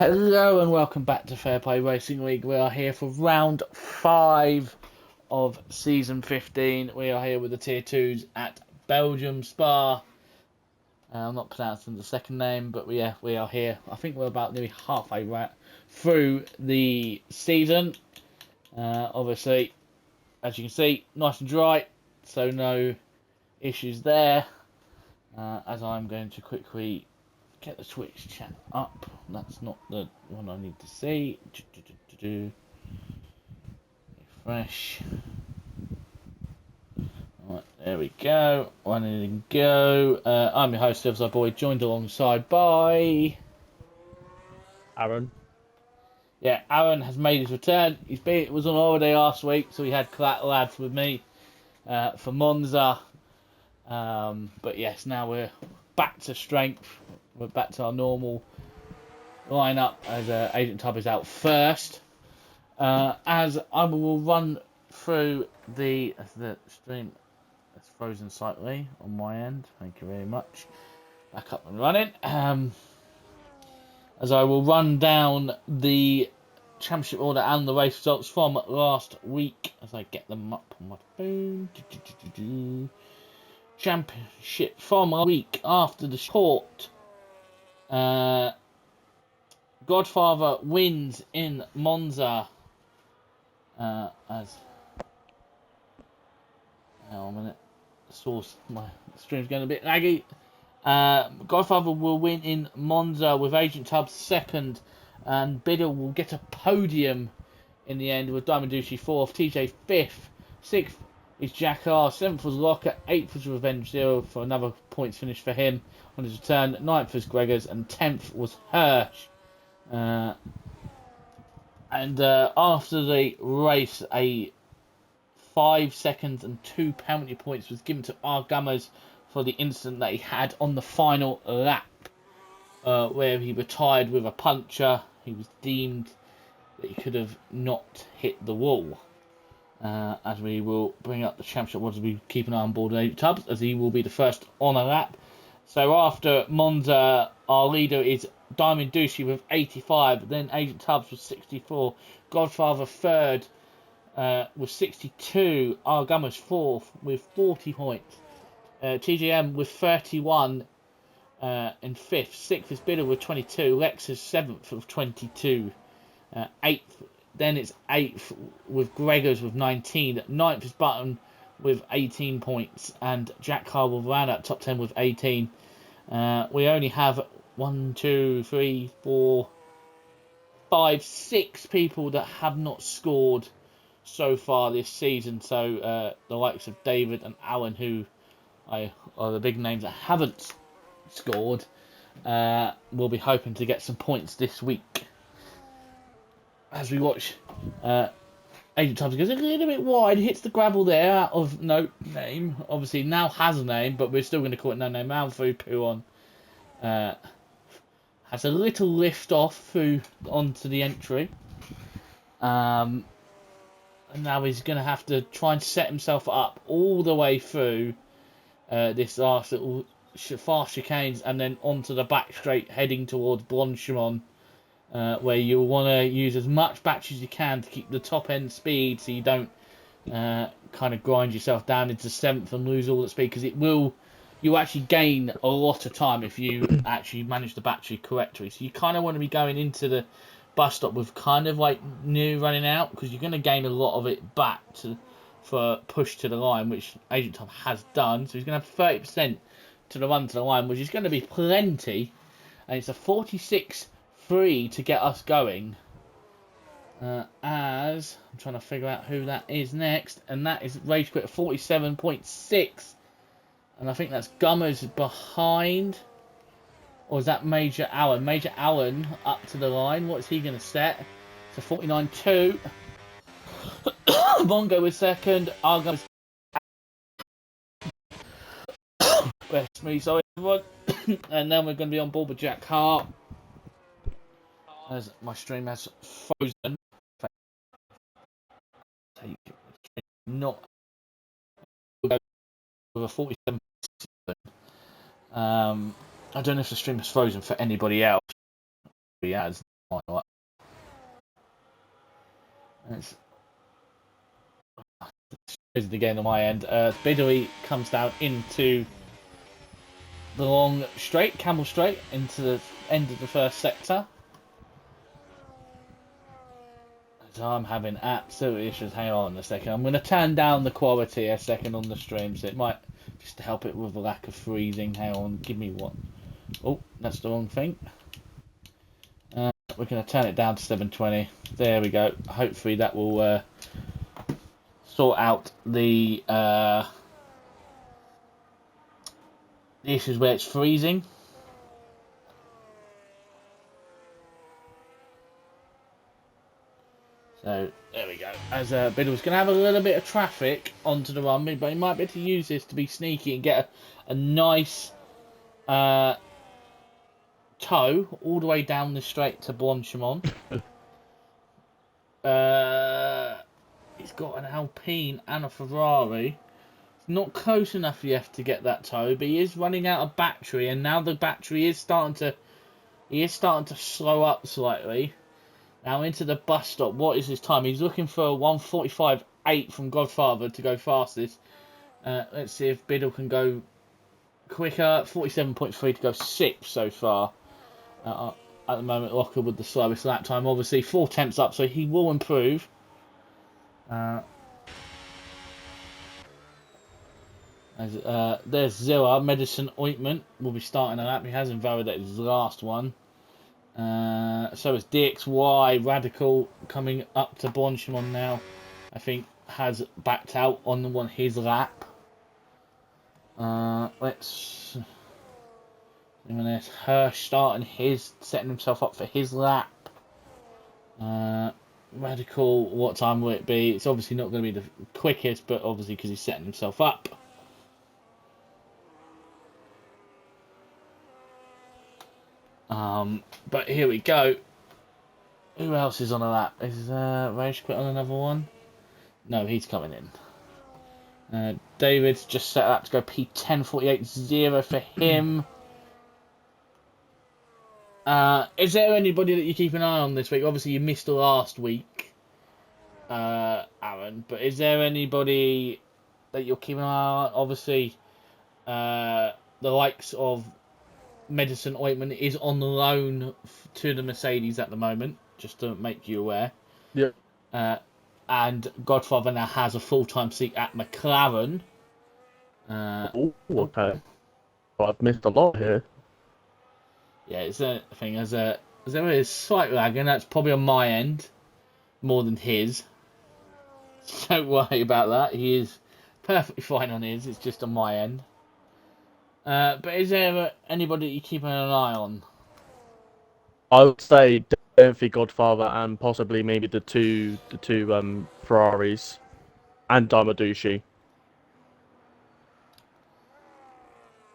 Hello and welcome back to Fair Play Racing League. We are here for round 5 of season 15. We are here with the tier 2s at Belgium Spa. I'm not pronouncing the second name, but we are here. I think we're about nearly halfway through the season. Obviously, as you can see, nice and dry, so no issues there. As I'm going to quickly get the Twitch chat up. That's not the one I need to see. Refresh. Right, there we go. One and go. I'm your host, Silver's Boy, joined alongside by Aaron. Yeah, Aaron has made his return. He was on holiday last week, so he had collateral ads with me for Monza. But yes, now we're back to strength. We're back to our normal lineup as Agent Tub is out first. As I will run through the stream. It's frozen slightly on my end. Thank you very much. Back up and running. As I will run down the championship order and the race results from last week as I get them up on my phone. Championship from a week after the short. Godfather wins in Monza. As hang on a minute, my stream's going a bit laggy. Godfather will win in Monza with Agent Tubbs second, and Bidder will get a podium in the end with Diamond Duchy fourth, TJ fifth, sixth is Jack R, seventh was Locker, eighth was Revenge Zero for another points finish for him on his return, ninth was Gregors, and 10th was Hirsch. And after the race, a 5 seconds and 2 penalty points was given to Argamas for the incident that he had on the final lap, where he retired with a puncture. He was deemed that he could have not hit the wall. As we will bring up the championship, we'll be keeping an eye on board Agent Tubbs, as he will be the first on a lap. So after Monza, our leader is Diamond Duchy with 85, then Agent Tubbs with 64, Godfather third with 62, Argamas fourth with 40 points, TGM with 31 in fifth, sixth is Bidder with 22, Lex is seventh with 22, eighth, then it's eighth with Gregors with 19, ninth is Button with 18 points, and Jack Carr will round out top 10 with 18. We only have 1, 2, 3, 4, 5, 6 people that have not scored so far this season. So the likes of David and Alan, who are the big names that haven't scored, will be hoping to get some points this week. As we watch, Agent Tubbs goes a little bit wide, hits the gravel there out of no name. Obviously now has a name, but we're still going to call it no name. Malfoy Puon has a little lift off through onto the entry. And now he's going to have to try and set himself up all the way through this last little fast chicanes and then onto the back straight heading towards Blanchimont, where you'll want to use as much battery as you can to keep the top end speed so you don't kind of grind yourself down into 7th and lose all the speed, because you'll actually gain a lot of time if you actually manage the battery correctly. So you kind of want to be going into the bus stop with kind of like new running out, because you're going to gain a lot of it back for push to the line, which Agent Tom has done. So he's going to have 30% to the run to the line, which is going to be plenty. And it's a 46.3 to get us going. As I'm trying to figure out who that is next, and that is Rage Quit at 47.6. And I think that's Gummers behind. Or is that Major Allen? Major Allen up to the line. What's he going to set? So 49.2. Bongo is second. Argos. Rest me, sorry everyone. And then we're going to be on board with Jack Hart. As my stream has frozen. Not with a 47. I don't know if the stream is frozen for anybody else. He has. Right. It's again on my end. Biddery comes down into the long straight, Camel Straight, into the end of the first sector. So I'm having absolute issues. Hang on a second. I'm going to turn down the quality a second on the stream, so it might just to help it with the lack of freezing. Hang on, give me one. Oh, that's the wrong thing. We're going to turn it down to 720. There we go. Hopefully that will sort out the issues where it's freezing. So there we go. As Biddle was going to have a little bit of traffic onto the runway, but he might be able to use this to be sneaky and get a nice tow all the way down the straight to Blanchimont. He's got an Alpine and a Ferrari. It's not close enough yet to get that tow, but he is running out of battery, and now the battery is starting to slow up slightly. Now into the bus stop. What is his time? He's looking for a 1:45.8 from Godfather to go fastest. Let's see if Biddle can go quicker. 47.3 to go 6th so far. At the moment, Locker with the slowest lap time. Obviously, 4 tenths up, so he will improve. There's Zilla. Medicine Ointment will be starting a lap. He hasn't validated his last one. So is DXY Radical coming up to Blanchimont now. I think has backed out on his lap. Let's there's Hirsch starting setting himself up for his lap. Radical, what time will it be? It's obviously not going to be the quickest, but obviously because he's setting himself up. But here we go. Who else is on a lap? Is Rage quit on another one? No, he's coming in. David's just set up to go P10.48.0 for him. Is there anybody that you keep an eye on this week? Obviously, you missed last week, Aaron. But is there anybody that you're keeping an eye on? Obviously, the likes of Medicine Ointment is on loan to the Mercedes at the moment, just to make you aware. Yeah. And Godfather now has a full-time seat at McLaren. Okay. Well, I've missed a lot here. Yeah, it's a thing. There is slight lag, and that's probably on my end more than his. Don't worry about that. He is perfectly fine on his. It's just on my end. But is there anybody that you're keeping an eye on? I would say definitely Godfather and possibly maybe the two Ferraris and Damadushi.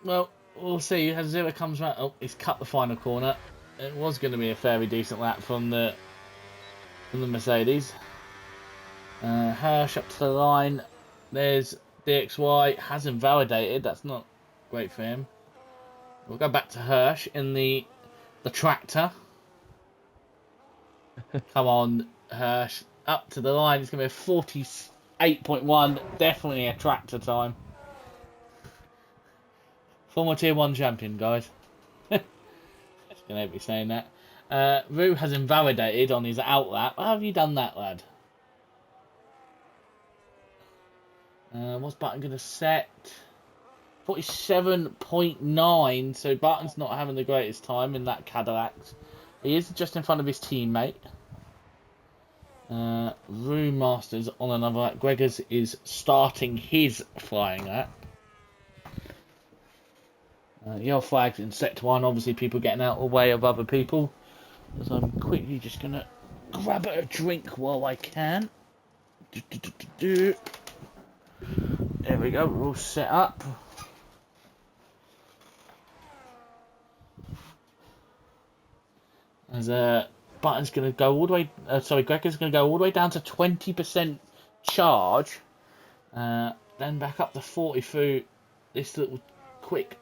Well, we'll see. As Zero comes around, oh, he's cut the final corner. It was going to be a fairly decent lap from the Mercedes. Hirsch up to the line. There's DXY. Hasn't validated. That's not great for him. We'll go back to Hirsch in the tractor. Come on, Hirsch. Up to the line. It's going to be a 48.1. Definitely a tractor time. Former Tier 1 champion, guys. Just going to be saying that. Rue has invalidated on his outlap. How have you done that, lad? What's Button going to set? 47.9. So Button's not having the greatest time in that Cadillac. He is just in front of his teammate. Rue Masters on another lap. Gregors is starting his flying lap. Yellow flags in sector 1. Obviously, people getting out of the way of other people. As I'm quickly just going to grab a drink while I can. There we go. We're all set up. As Button's going to go all the way. Gregor's going to go all the way down to 20% charge. Then back up to 40 through this little quick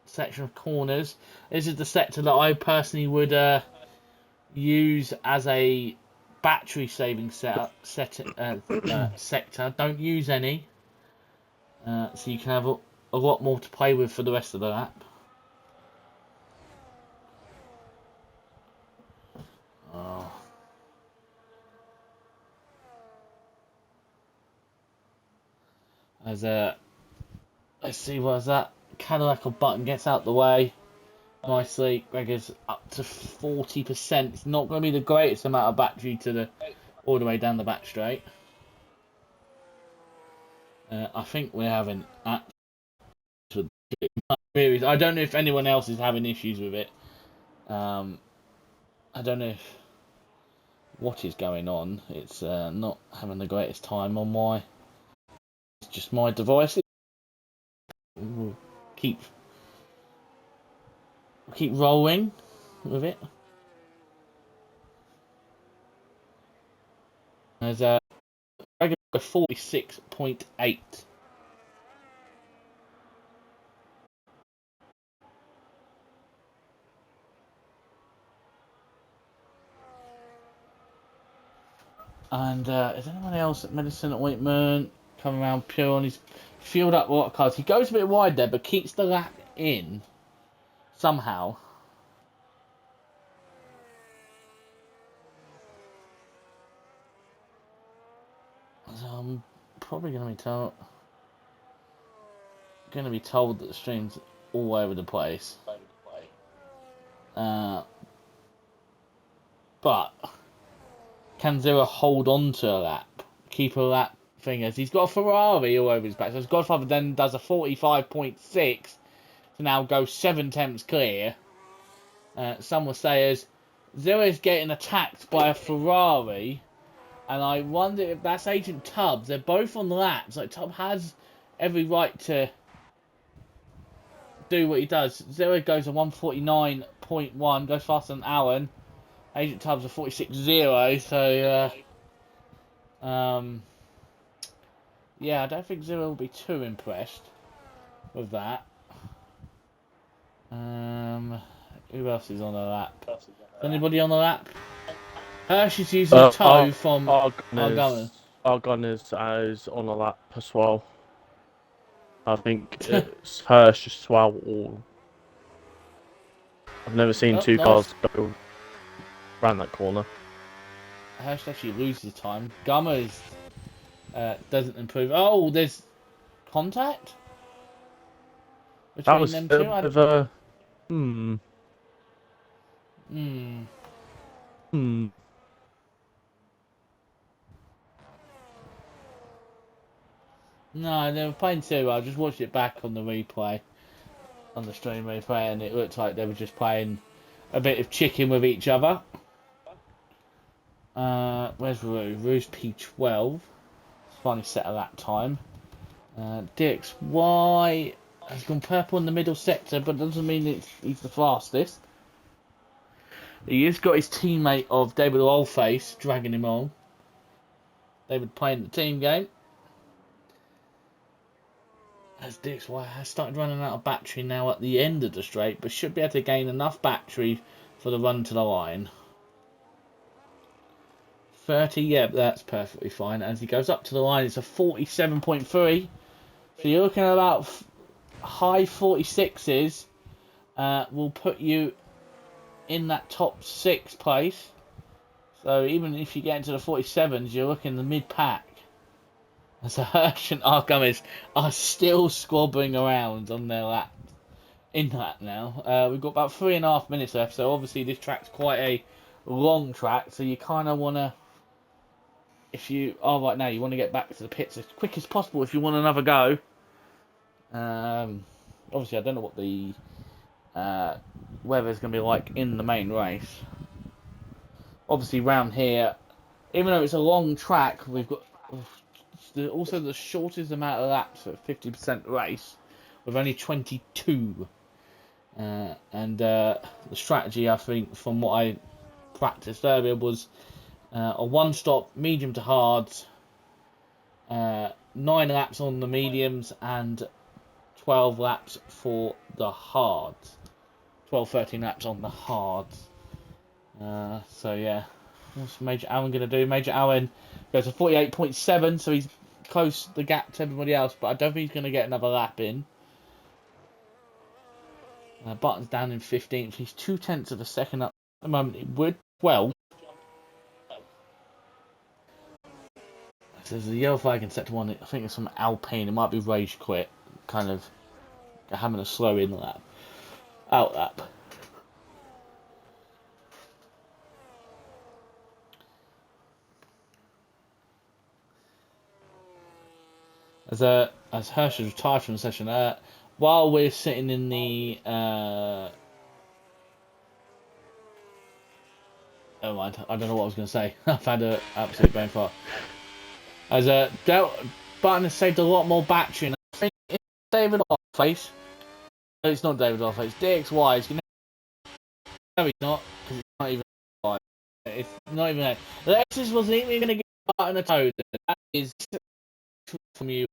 section of corners. This is the sector that I personally would use as a battery saving sector. Don't use any, so you can have a lot more to play with for the rest of the lap. Oh. As let's see, what's that? Cadillac or Button gets out the way nicely. Gregor's up to 40%. It's not going to be the greatest amount of battery all the way down the back straight. I think we're having actual queries. I don't know if anyone else is having issues with it. I don't know what is going on. It's not having the greatest time on my. It's just my device. We'll keep rolling with it. There's a 46.8. And is anyone else at Medicine Ointment coming around pure on his fueled up rock cars? He goes a bit wide there, but keeps the lap in somehow. So I'm probably going to be told that the stream's all over the place. But can Zero hold on to a lap? Keep a lap thing as he's got a Ferrari all over his back. So his Godfather then does a 45.6 to now go 7 tenths clear. Some will say as Zero is getting attacked by a Ferrari, and I wonder if that's Agent Tubbs. They're both on laps. Like, Tubbs has every right to do what he does. Zero goes a 149.1, goes faster than Allen. Agent Tubbs a 46.0, so yeah, I don't think Zero will be too impressed with that. Who else is on the lap? Anybody on the lap? Hirsch is using a toe from Argonne. Argonne is on a lap as well. I think it's Hirsch as well. I've never seen two cars go around that corner. Hirsch actually loses time. Gummer doesn't improve. Oh, there's contact between them two. That was a bit of a No, they were playing too well. I just watched it back on the replay, on the stream replay, and it looked like they were just playing a bit of chicken with each other. Where's Rue? Rue's P12. Finally set a lap time. DXY has gone purple in the middle sector, but doesn't mean he's the fastest. He has got his teammate of David Oldface dragging him on. David playing the team game. As DXY has started running out of battery now at the end of the straight, but should be able to gain enough battery for the run to the line. 30, yeah, that's perfectly fine. As he goes up to the line, it's a 47.3. So you're looking at about high 46s. Will put you in that top 6 place. So even if you get into the 47s, you're looking in the mid-pack. So Hirsch and Argomez are still squabbling around on their lap in that now. We've got about 3.5 minutes left, so obviously this track's quite a long track, so you kind of want to, if you are right now, you want to get back to the pits as quick as possible if you want another go. Obviously, I don't know what the weather's going to be like in the main race. Obviously, round here, even though it's a long track, we've got also the shortest amount of laps at 50% race, with only 22. And the strategy, I think, from what I practiced earlier, was a one-stop medium to hards, 9 laps on the mediums, and 12 laps for the hards. 12, 13 laps on the hards. So yeah, what's Major Allen going to do? Major Allen goes to 48.7, so he's close the gap to everybody else, but I don't think he's going to get another lap in. Button's down in 15th. He's 0.2 of a second up at the moment. It would well. So there's a yellow flag in sector 1. I think it's from Alpine. It might be rage quit, kind of having a slow in lap, out lap. As Hirsch has retired from the session, while we're sitting in the oh mind, I don't know what I was going to say. I've had an absolute brain fart. As Button has saved a lot more battery, and I think it's David Offface. No, it's not David Offface. It's DXY. You know, no, he's not, because it's not even. It's not even. Lexus wasn't even going to give Button a toe. That is from you.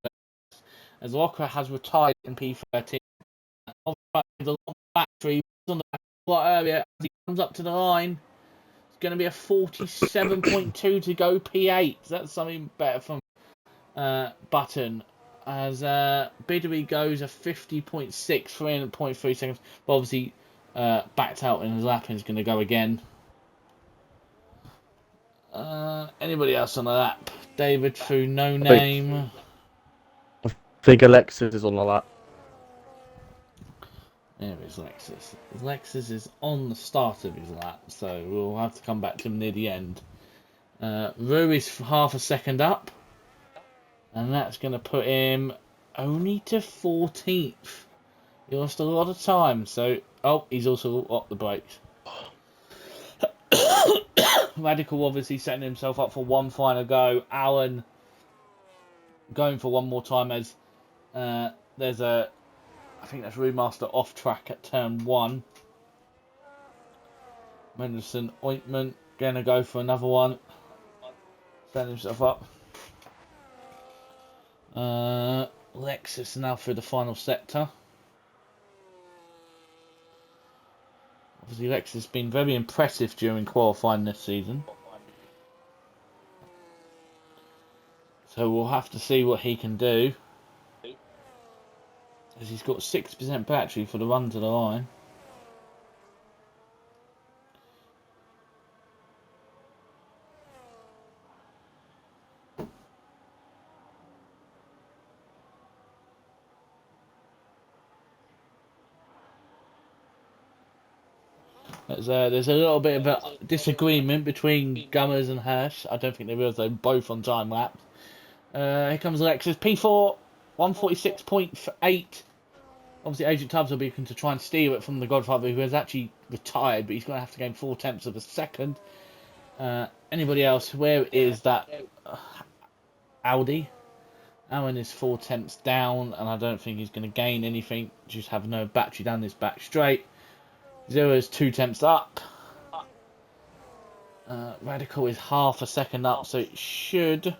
As Walker has retired in P13. The long battery on the back area as he comes up to the line. It's going to be a 47.2 to go P8. That's something better from Button. As Biddery goes a 50.6, 3.3 seconds. But obviously backed out in his lap and is going to go again. Anybody else on the lap? David through no name. I think Alexis is on the lap. There is Lexus. Lexus is on the start of his lap, so we'll have to come back to him near the end. Rue is half a second up, and that's going to put him only to 14th. He lost a lot of time, so... Oh, he's also off the brakes. Radical obviously setting himself up for one final go. Allen going for one more time as there's a... I think that's Remaster off track at turn 1. Mendelsohn Ointment gonna go for another one. Setting himself up. Lexus now through the final sector. Obviously Lexus has been very impressive during qualifying this season. So we'll have to see what he can do. As he's got 6% battery for the run to the line. There's a little bit of a disagreement between Gummers and Hirsch. I don't think they realise they're both on time laps. Here comes Alexis. P4, 146.8. Obviously, Agent Tubbs will be looking to try and steal it from the Godfather, who has actually retired, but he's going to have to gain 0.4 of a second. Anybody else? Where is that Audi? Alan is 0.4 down, and I don't think he's going to gain anything. Just have no battery down this back straight. Zero is 0.2 up. Radical is half a second up, so it should...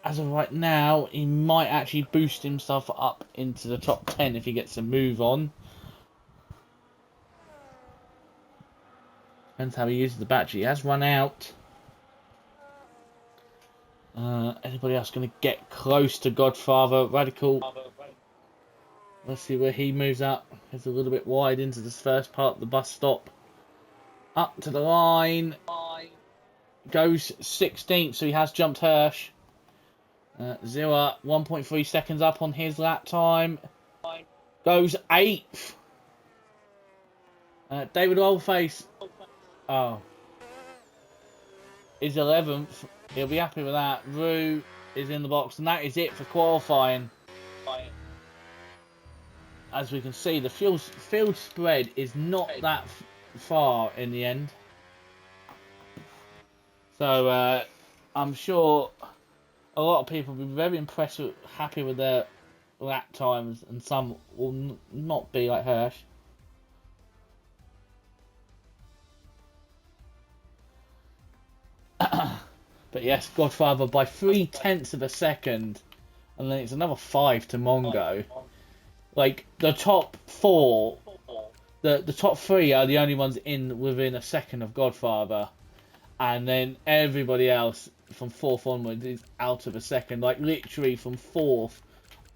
As of right now, he might actually boost himself up into the top 10 if he gets a move on. Depends how he uses the battery. He has run out. Anybody else going to get close to Godfather? Radical. Let's see where he moves up. He's a little bit wide into this first part of the bus stop. Up to the line. Goes 16th, so he has jumped Hirsch. Zilla, 1.3 seconds up on his lap time. Goes 8th. David Oldface. Oh. Is 11th. He'll be happy with that. Rue is in the box, and that is it for qualifying. As we can see, the field spread is not that far in the end. So I'm sure a lot of people will be very impressed, happy with their lap times, and some will not be like Hirsch. But yes, Godfather by 0.3 of a second, and then it's another 5 to Mongo. Like, the top 4 the top three are the only ones in within a second of Godfather, and then everybody else from fourth onwards is out of a second. Like literally from fourth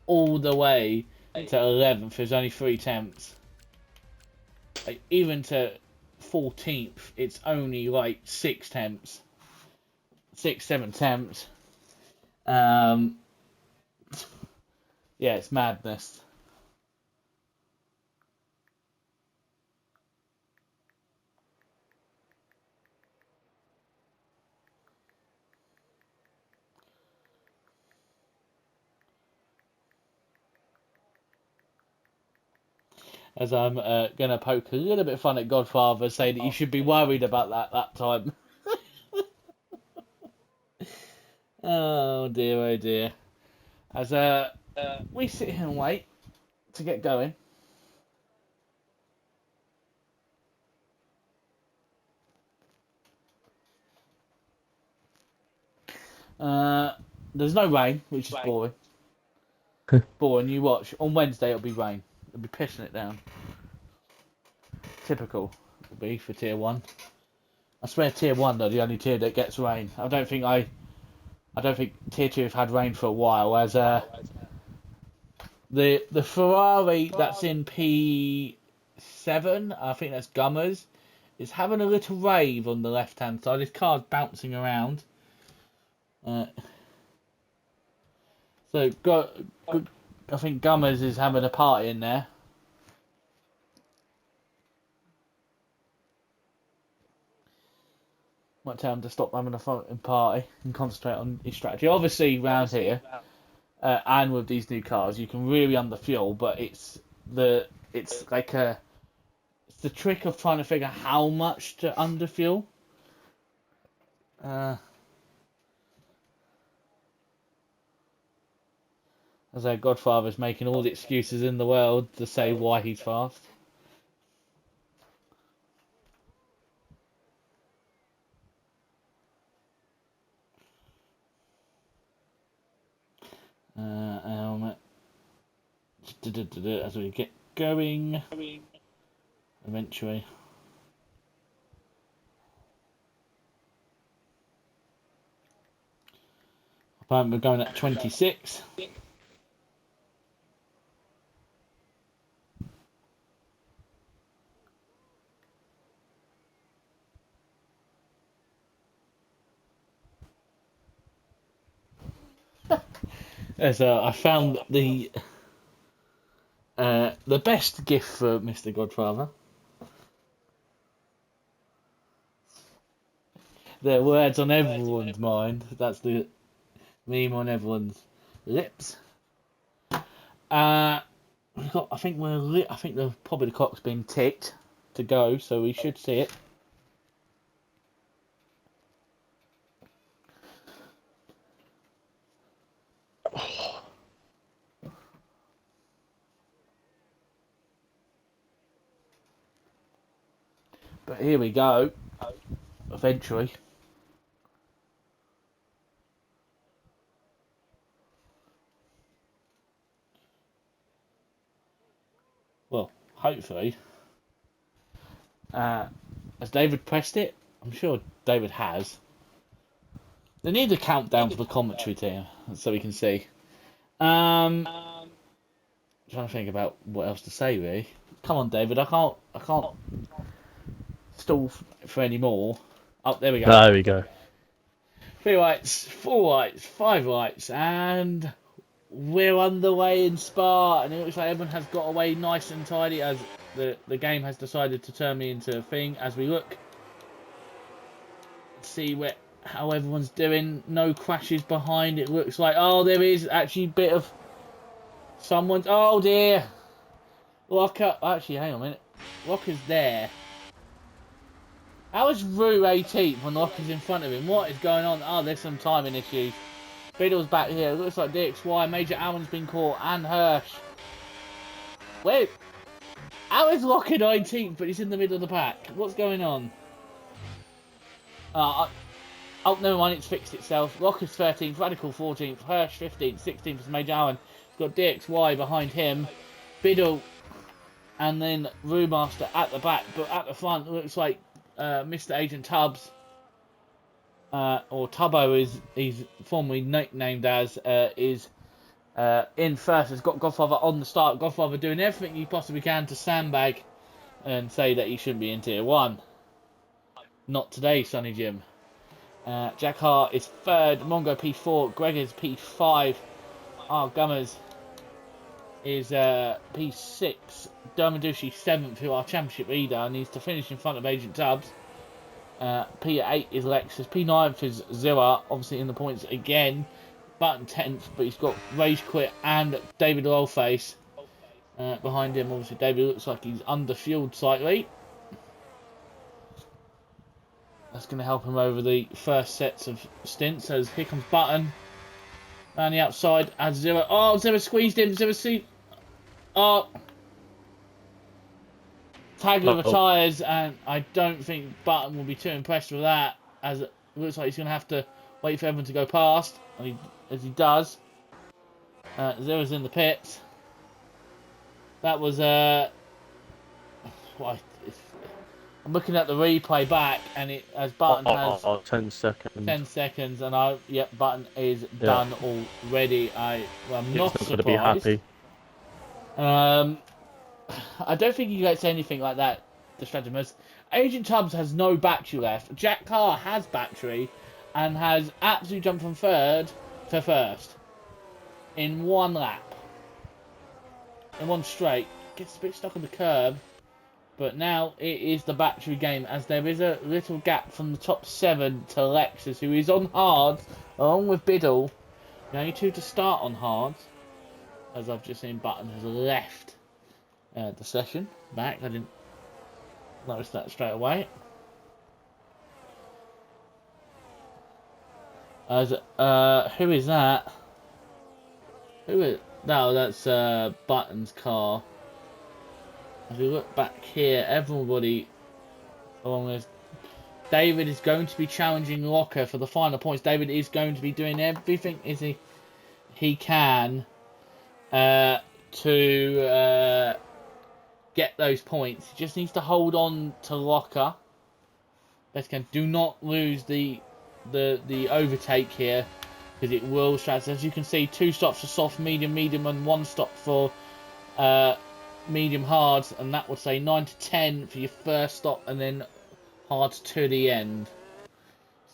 all the way to 11th, there's only 3 temps. Like, even to 14th, it's only like 6 temps, 7 temps. Yeah, it's madness. As I'm gonna poke a little bit fun at Godfather, say that you should be worried about that time. Oh dear, oh dear. As we sit here and wait to get going. There's no rain, which is boring. Boring. You watch on Wednesday, it'll be rain. It'll be pissing it down. Typical. It'll be for tier 1. I swear, tier 1 though, the only tier that gets rain. I don't think tier 2 have had rain for a while. As the Ferrari that's in P7, I think that's Gummers, is having a little rave on the left hand side. His car's bouncing around. So I think Gummers is having a party in there. Might tell him to stop having a fucking party and concentrate on his strategy. Obviously, round here, and with these new cars, you can really underfuel, but it's the trick of trying to figure how much to underfuel. As our Godfather's making all the excuses in the world to say why he's fast. As we get going, eventually. We're going at 26. As I found the best gift for Mr. Godfather. The words on everyone's mind. That's the meme on everyone's lips. I think probably the clock's been ticked to go, so we should see it. But here we go. Eventually. Well, hopefully. Has David pressed it? I'm sure David has. They need a countdown for the commentary team, so we can see. Trying to think about what else to say, really. Come on, David. I can't stall for any more. Oh, there we go. There we go. 3 lights, 4 lights, 5 lights, and we're underway in Spa. And it looks like everyone has got away nice and tidy, as the game has decided to turn me into a thing. As we look, see how everyone's doing. No crashes behind. It looks like, oh, there is actually a bit of someone's. Oh dear, Locker. Actually, hang on a minute. Locker's there. How is Rue 18th when Locker's in front of him? What is going on? Oh, there's some timing issues. Biddle's back here. It looks like DXY. Major Allen's been caught. And Hirsch. Wait. How is Locker 19th, but he's in the middle of the pack? What's going on? Oh, never mind. It's fixed itself. Locker's 13th. Radical 14th. Hirsch 15th. 16th is Major Allen. He's got DXY behind him. Biddle and then Brewmaster at the back, but at the front looks like Mr. Agent Tubbs, or Tubbo is he's formerly nicknamed as, is in first. Has got Godfather on the start. Godfather doing everything he possibly can to sandbag and say that he shouldn't be in Tier 1. Not today, Sonny Jim. Jack Hart is third, Mongo P4, Greg is P5, our Gummers is P6, Dermadushi 7th, who our championship leader, needs to finish in front of Agent Tubbs. P8 is Lexus, P9 is Zilla, obviously in the points again, Button 10th, but he's got Rage Quit and David Rollface behind him. Obviously David looks like he's under-fueled slightly. That's going to help him over the first sets of stints. As here comes Button around the outside as Zero. Oh, Zero squeezed him. Zero see. Oh, Tagler retires, and I don't think Button will be too impressed with that. As it looks like he's going to have to wait for everyone to go past, and as he does. Zero's in the pits. That was I'm looking at the replay back, and it as Button has 10 seconds. 10 seconds, and Button is done already. I'm not surprised. Gonna be happy. I don't think he gets anything like that distracted. Agent Tubbs has no battery left. Jack Carr has battery, and has absolutely jumped from third to first in one lap, in one straight. Gets a bit stuck on the curb. But now it is the battery game, as there is a little gap from the top 7 to Lexus, who is on hards, along with Biddle. The only 2 to start on hards, as I've just seen Button has left the session back. I didn't notice that straight away. As who is that? Who is? No, that's Button's car. If you look back here, everybody along this, David is going to be challenging Locker for the final points. David is going to be doing everything he can to get those points. He just needs to hold on to Locker. Best can do not lose the overtake here, because it will stress. As you can see, 2 stops for soft, medium, and 1 stop for medium hards, and that would say 9 to 10 for your first stop, and then hards to the end.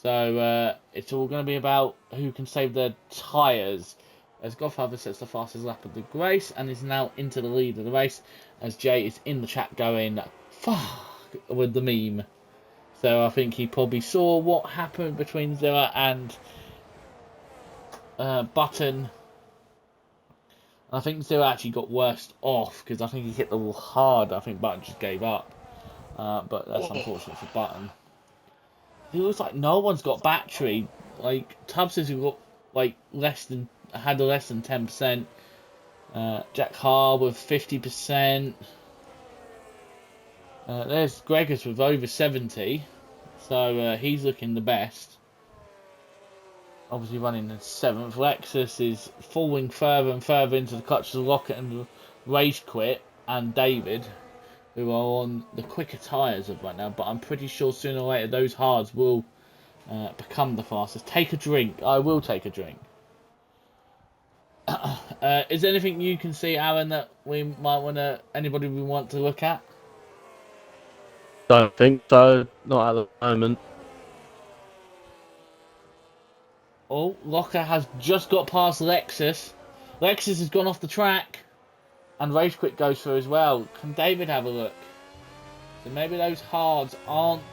So it's all going to be about who can save their tyres, as Godfather sets the fastest lap of the race and is now into the lead of the race, as Jay is in the chat going fuck with the meme. So I think he probably saw what happened between Zilla and Button. I think Zero actually got worse off, because I think he hit the wall hard. I think Button just gave up. But that's unfortunate for Button. It looks like no one's got battery. Like, Tubbs has got like less than 10%. Jack Har with 50%. There's Gregors with over 70. So he's looking the best. Obviously running in 7th. Lexus is falling further and further into the clutches of Rocket and Rage Quit and David, who are on the quicker tyres of right now. But I'm pretty sure sooner or later those hards will become the fastest. Take a drink. I will take a drink. Is there anything you can see, Aaron, that we might anybody we want to look at? Don't think so. Not at the moment. Oh, Locker has just got past Lexus. Lexus has gone off the track. And Rage Quit goes through as well. Can David have a look? So maybe those hards aren't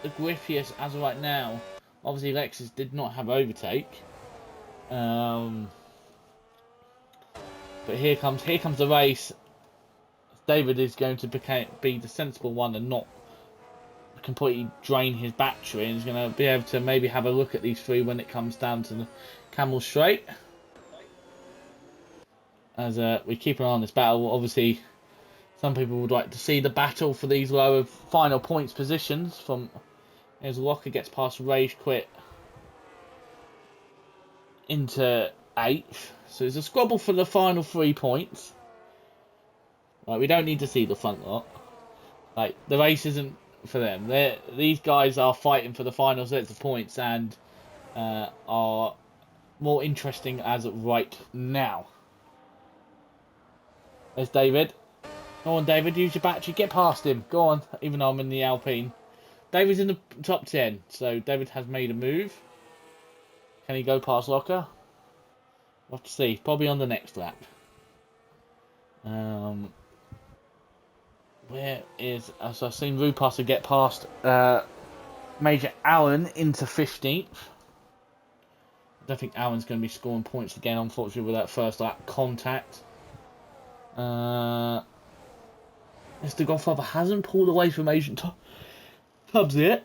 the grippiest as of right now. Obviously Lexus did not have overtake. But here comes the race. David is going to be the sensible one and not completely drain his battery, and he's going to be able to maybe have a look at these 3 when it comes down to the Camel Straight. As we keep an eye on this battle, obviously some people would like to see the battle for these lower final points positions. From as Locker gets past Rage Quit into 8th, so there's a squabble for the final 3 points. Like, we don't need to see the front lot. Like, the race isn't for them. These guys are fighting for the final sets of points and are more interesting as of right now. There's David. Go on, David, use your battery. Get past him. Go on, even though I'm in the Alpine. David's in the top 10, so David has made a move. Can he go past Locker? We'll have to see. Probably on the next lap. Where is... So I've seen Rupasa get past Major Allen into 15th. I don't think Allen's going to be scoring points again, unfortunately, with that first lap contact. Mr. Godfather hasn't pulled away from Agent Tubbs yet.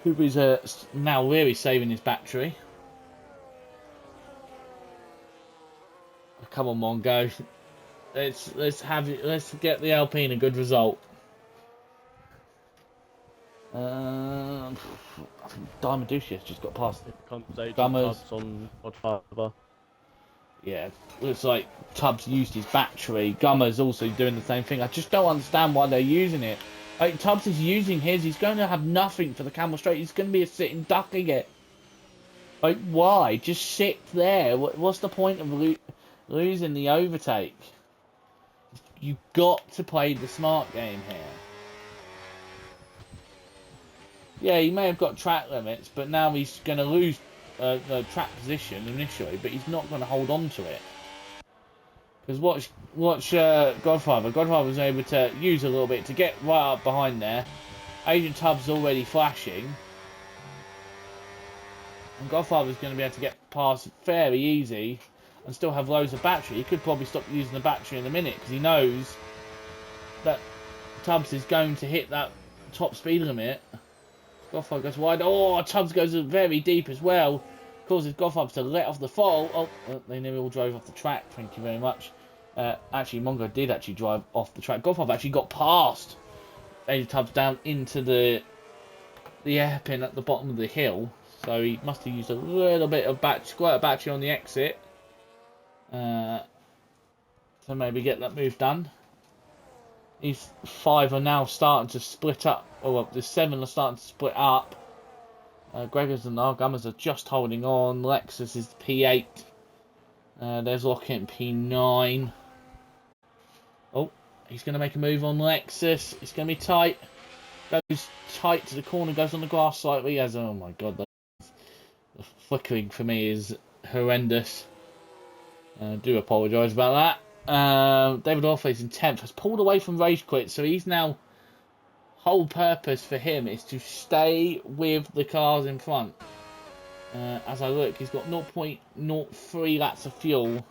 He's now really saving his battery. Come on, Mongo. Let's get the Alpine a good result. I think Diamond Duchy just got past it. Comes Agent Gummers. Tubbs on Godfather. Yeah, looks like Tubbs used his battery. Gummer's also doing the same thing. I just don't understand why they're using it. Like, Tubbs is using his. He's going to have nothing for the Camel Straight. He's going to be a sitting duck again. Like, why? Just sit there. What's the point of losing the overtake? You've got to play the smart game here. Yeah, he may have got track limits, but now he's going to lose the track position initially, but he's not going to hold on to it. Because watch Godfather. Godfather was able to use a little bit to get right up behind there. Agent Tubbs already flashing. And Godfather's going to be able to get past fairly easy and still have loads of battery. He could probably stop using the battery in a minute because he knows that Tubbs is going to hit that top speed limit. Godfather goes wide. Oh, Tubbs goes very deep as well. Causes Godfather to let off the throttle. Oh, they nearly all drove off the track. Thank you very much. Actually, Mongo did actually drive off the track. Godfather actually got past Agent Tubbs down into the hairpin at the bottom of the hill. So he must have used a little bit of squirt battery on the exit. To maybe get that move done. These 5 are now starting to split up. Oh, well, the 7 are starting to split up. Gregors and Argummers are just holding on. Lexus is P8. There's Lockett P9. Oh, he's going to make a move on Lexus. It's going to be tight. Goes tight to the corner, goes on the grass slightly. As oh my god, the flickering for me is horrendous. I do apologise about that. David Orphe's in 10th, has pulled away from race quit, so he's now, whole purpose for him is to stay with the cars in front. As I look, he's got 0.03 laps of fuel.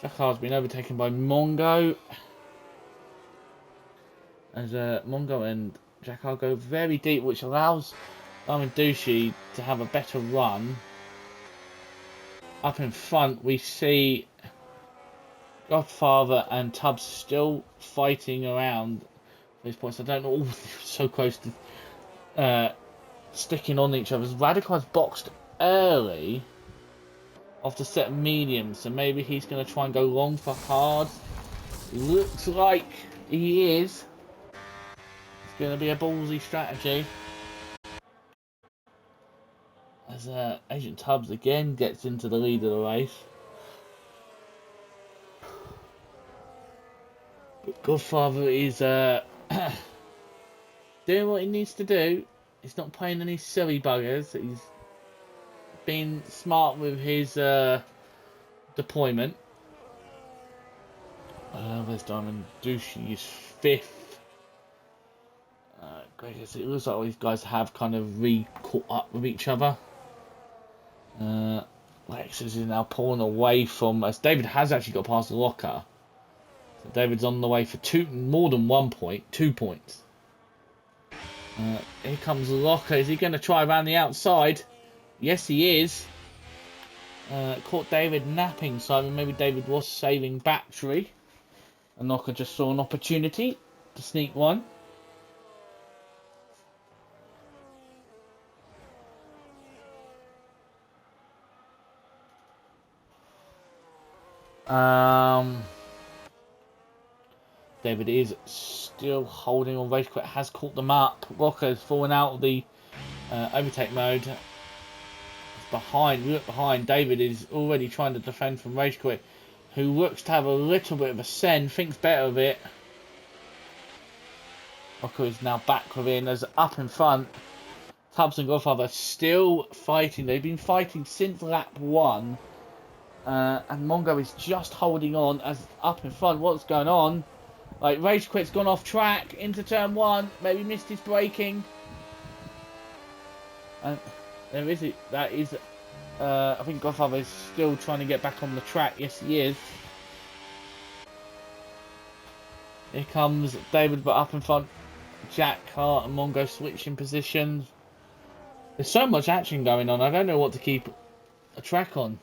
Jakar's been overtaken by Mongo. As Mongo and Jakar go very deep, which allows Dushi to have a better run. Up in front, we see Godfather and Tubbs still fighting around these points. I don't know, they're so close to sticking on each other. Radicar's boxed early off the set of mediums, so maybe he's going to try and go long for hard. Looks like he is. It's going to be a ballsy strategy. As Agent Tubbs again gets into the lead of the race. But Godfather is doing what he needs to do. He's not playing any silly buggers. He's been smart with his deployment. Where's Diamond Dushi is 5th. It looks like all these guys have kind of caught up with each other. Lexus is now pulling away from, as David has actually got past the locker. So David's on the way for more than 1 point, 2 points. Here comes the locker. Is he going to try around the outside? Yes, he is. Caught David napping, so maybe David was saving battery. And Locker just saw an opportunity to sneak one. David is still holding on. Rage Quit has caught them up. Rocco's fallen out of the overtake mode. It's behind. We look behind. David is already trying to defend from Rage Quit, who looks to have a little bit of a send. Thinks better of it. Rocco is now back within. As up in front, Tubbs and Godfather still fighting. They've been fighting since lap 1. And Mongo is just holding on as up in front. What's going on? Like, Rage Quit's gone off track into turn 1. Maybe missed his braking. And there is it. That is. I think Godfather is still trying to get back on the track. Yes, he is. Here comes David, but up in front, Jack Hart and Mongo switching positions. There's so much action going on. I don't know what to keep a track on.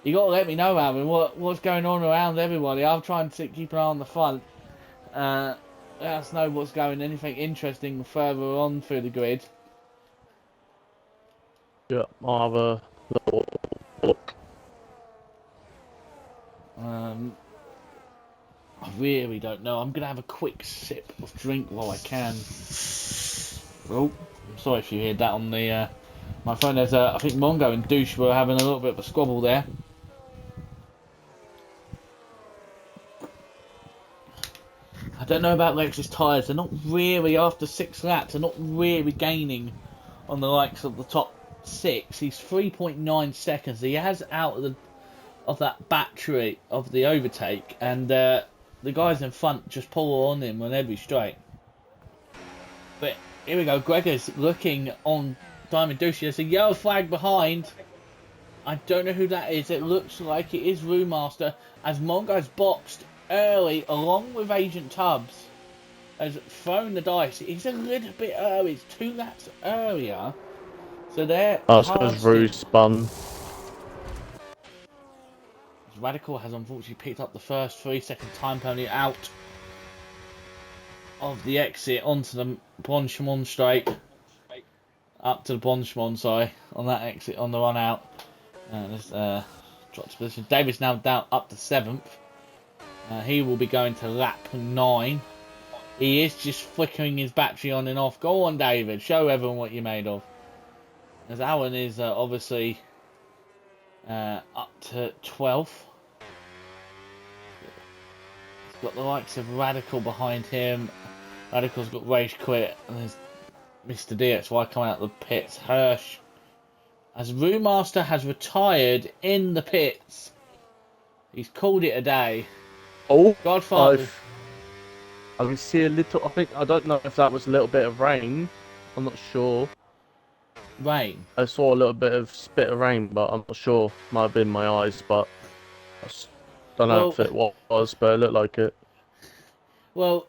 You got to let me know, Aaron, what's going on around everybody. I'm trying to keep an eye on the front. Let us know what's going, anything interesting further on through the grid. Yeah, I'll have a little look. I really don't know. I'm going to have a quick sip of drink while I can. Oh, I'm sorry if you heard that on the my phone. There's I think Mongo and Douche were having a little bit of a squabble there. I don't know about Lex's tyres. They're not really, after 6 laps, they're not really gaining on the likes of the top 6. He's 3.9 seconds. He has out of that battery of the overtake, and the guys in front just pull on him on every straight. But here we go. Gregor's looking on Diamond Douche. There's a yellow flag behind. I don't know who that is. It looks like it is Brewmaster, as Mongo's boxed early along with Agent Tubbs. Has thrown the dice. He's a little bit early. It's 2 laps earlier. So they're Because Rue spun. Radical has unfortunately picked up the first 3-second time penalty out of the exit onto the Bonchemont straight. Up to the Bonchemont, sorry, on that exit on the run out. Let's drop to position. Davis now down up to 7th. He will be going to lap 9. He is just flickering his battery on and off. Go on, David. Show everyone what you're made of. As Alan is obviously up to 12th. He's got the likes of Radical behind him. Radical's got Rage Quit. And there's Mr. DXY coming out of the pits. Hirsch. As Brewmaster has retired in the pits. He's called it a day. Oh, Godfather. I can see a little. I don't know if that was a little bit of rain. I'm not sure. Rain. I saw a little bit of spit of rain, but I'm not sure. Might have been my eyes, but I don't know if it was, but it looked like it. Well,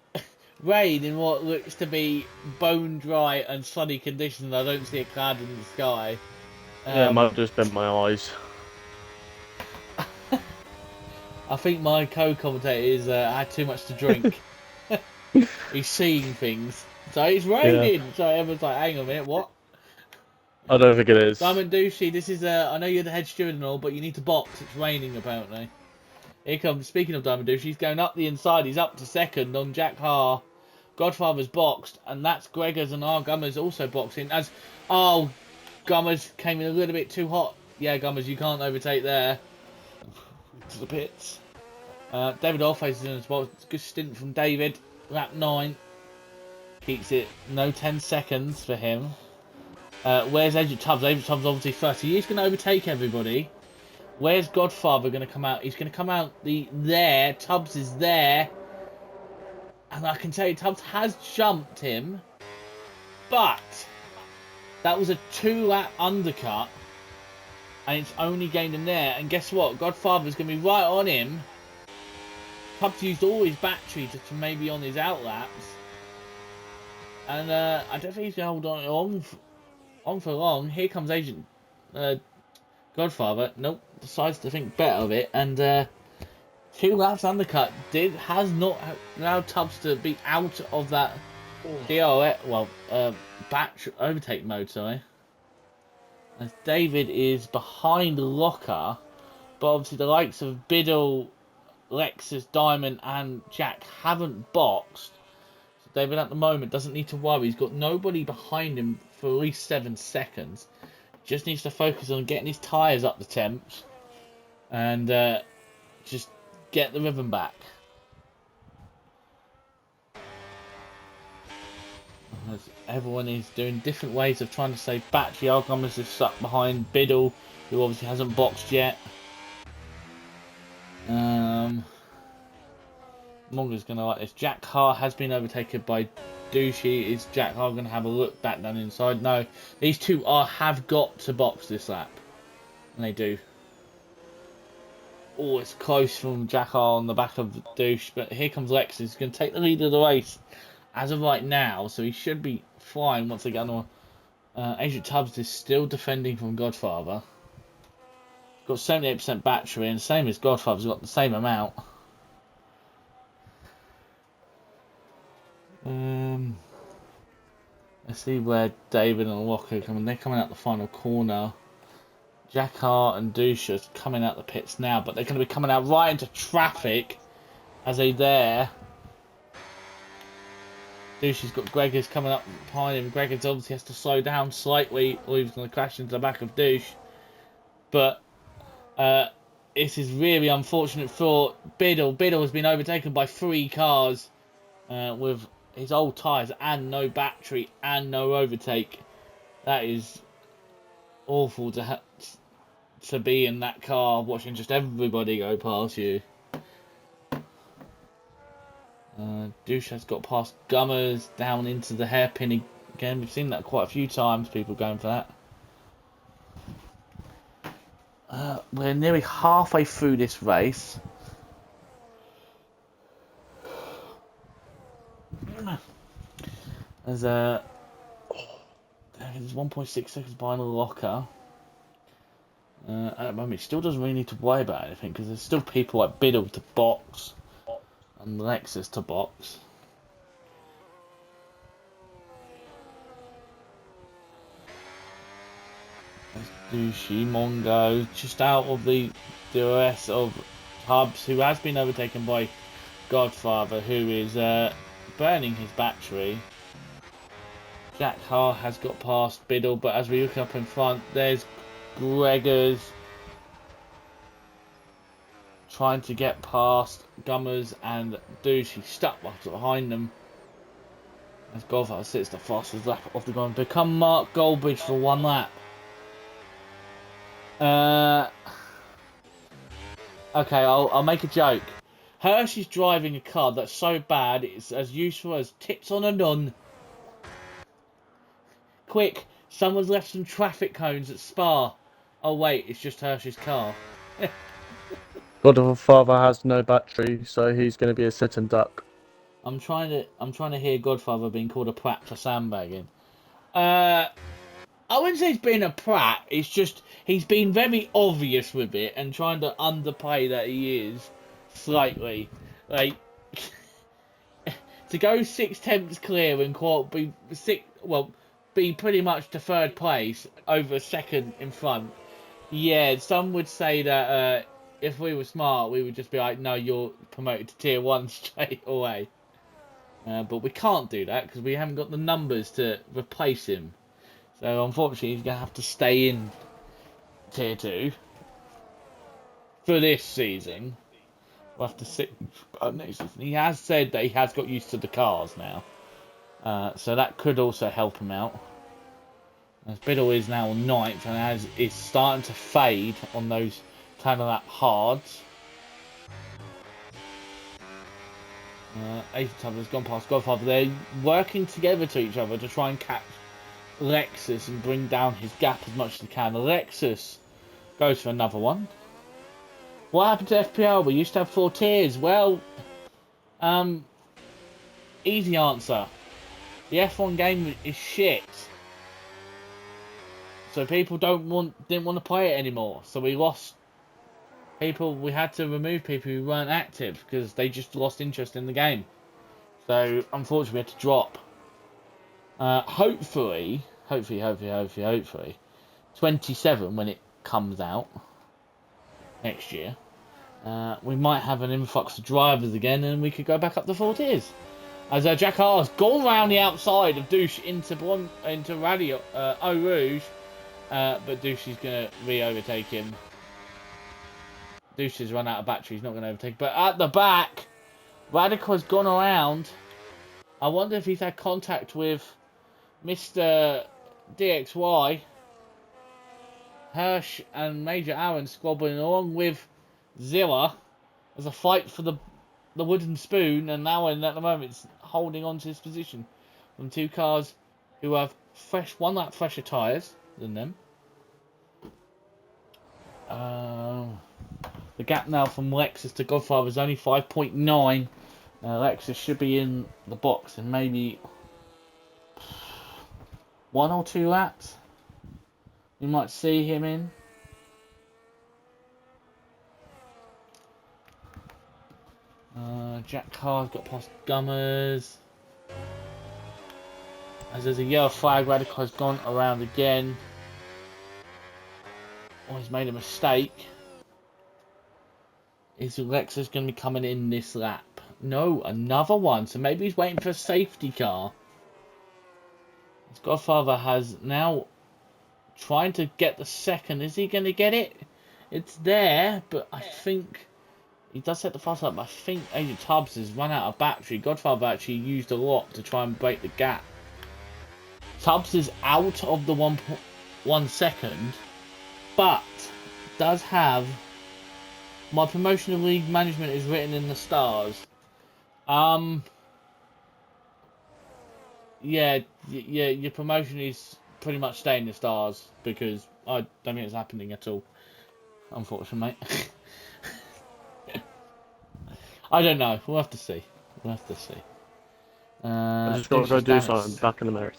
rain in what looks to be bone dry and sunny conditions. I don't see a cloud in the sky. Yeah, it might have just been my eyes. I think my co-commentator is had too much to drink. He's seeing things. So it's raining. Yeah. So everyone's like, hang on a minute, what? I don't think it is. Diamond Douchey, this is I know you're the head steward and all, but you need to box. It's raining apparently. Here comes, speaking of Diamond Douchey, he's going up the inside. He's up to 2nd on Jack Haar. Godfather's boxed, and that's Gregor's and our Gummers also boxing. As Gummers came in a little bit too hot. Yeah, Gummers, you can't overtake there. To the pits. David Orpheus is in as well. It's a good stint from David. Lap 9. Keeps it no 10 seconds for him. Where's Agent Tubbs? Agent Tubbs obviously first. He's going to overtake everybody. Where's Godfather going to come out? He's going to come out there. Tubbs is there. And I can tell you, Tubbs has jumped him. But that was a 2-lap undercut. And it's only gained him there. And guess what? Godfather's going to be right on him. Tubbs used all his battery to maybe on his outlaps. And I don't think he's going to hold on for long. Here comes Agent Godfather. Nope. Decides to think better of it. And 2 laps undercut has not allowed Tubbs to be out of that batch overtake mode, sorry. As David is behind Locker but obviously the likes of Biddle, Lexus, Diamond, and Jack haven't boxed. So David at the moment doesn't need to worry. He's got nobody behind him for at least 7 seconds. Just needs to focus on getting his tyres up the temps and just get the rhythm back. As everyone is doing different ways of trying to save battery. Alchemist is stuck behind Biddle, who obviously hasn't boxed yet. Monga's going to like this. Jack Carr has been overtaken by Douchey. Is Jack Carr going to have a look back down inside? No. These two have got to box this lap. And they do. Oh, it's close from Jack Carr on the back of Douche. But here comes Lex. He's going to take the lead of the race as of right now. So he should be flying once they get on. Agent Tubbs is still defending from Godfather. Got 78% battery, and same as Godfather's got the same amount. Let's see where David and Walker are coming. They're coming out the final corner. Jack Hart and Douche are coming out the pits now, but they're going to be coming out right into traffic as they there. Douche's got Gregors coming up behind him. Gregors obviously has to slow down slightly, or he's going to crash into the back of Douche. But this is really unfortunate for Biddle. Biddle has been overtaken by 3 cars with his old tyres and no battery and no overtake. That is awful to be in that car watching just everybody go past you. Douche has got past Gummers down into the hairpin again. We've seen that quite a few times, people going for that. We're nearly halfway through this race. There's 1.6 seconds behind the locker. At the moment, he still doesn't really need to worry about anything because there's still people like Biddle to box and Lexus to box. There's Douchey, Mongo, just out of the DRS of Hubs, who has been overtaken by Godfather, who is burning his battery. Jack Har has got past Biddle, but as we look up in front, there's Gregors trying to get past Gummers and Douche. He's stuck behind them as Godfather sits the fastest lap off the ground. Become Mark Goldbridge for 1 lap. Okay, I'll make a joke. Hershey's driving a car that's so bad it's as useful as tips on a nun. Quick, someone's left some traffic cones at Spa. Oh wait, it's just Hershey's car. Godfather has no battery, so he's going to be a sit and duck. I'm trying to hear Godfather being called a prat for sandbagging. I wouldn't say he's been a prat. It's just he's been very obvious with it and trying to underplay that he is slightly. Like to go 6 tenths clear and be pretty much to 3rd place over a second in front. Yeah, some would say that if we were smart, we would just be like, no, you're promoted to tier 1 straight away. But we can't do that because we haven't got the numbers to replace him. So unfortunately, he's going to have to stay in tier 2 for this season. We'll have to see next season. He has said that he has got used to the cars now. So that could also help him out. As Biddle is now 9th and is starting to fade on those kind of lap hards. Ace has gone past Godfather. They're working together to each other to try and catch Lexus and bring down his gap as much as they can. Lexus goes for another one. What happened to FPRL? We used to have 4 tiers. Well, easy answer. The F1 game is shit. So people didn't want to play it anymore. So we lost people. We had to remove people who weren't active because they just lost interest in the game. So unfortunately, we had to drop. Hopefully, 27 when it comes out. next year, we might have an influx of drivers again, and we could go back up to 4 tiers. As Jack Har's gone round the outside of Douche into Rally Eau Rouge, but Douche is going to re-overtake him. Douche has run out of battery, he's not going to overtake. But at the back, Radical has gone around. I wonder if he's had contact with Mr. DXY. Hirsch and Major Aaron squabbling along with Zilla. There's a fight for the wooden spoon, and Aaron at the moment is holding on to his position from 2 cars who have one lap fresher tyres than them. The gap now from Lexus to Godfather is only 5.9. Lexus should be in the box in maybe 1 or 2 laps. You might see him in. Jack Carr's got past Gummers. As there's a yellow flag, Radical has gone around again. Oh, he's made a mistake. Is Lexus going to be coming in this lap? No, another one. So maybe he's waiting for a safety car. His Godfather has now trying to get the second. Is he going to get it? It's there, but I think he does set the fast lap. I think Agent Tubbs has run out of battery. Godfather actually used a lot to try and break the gap. Tubbs is out of the 1 second, but does have my promotional league management is written in the stars. Yeah, your promotion is pretty much staying in the stars because I don't think it's happening at all. Unfortunately, mate. I don't know. We'll have to see. I just got to go do something back in the mirror.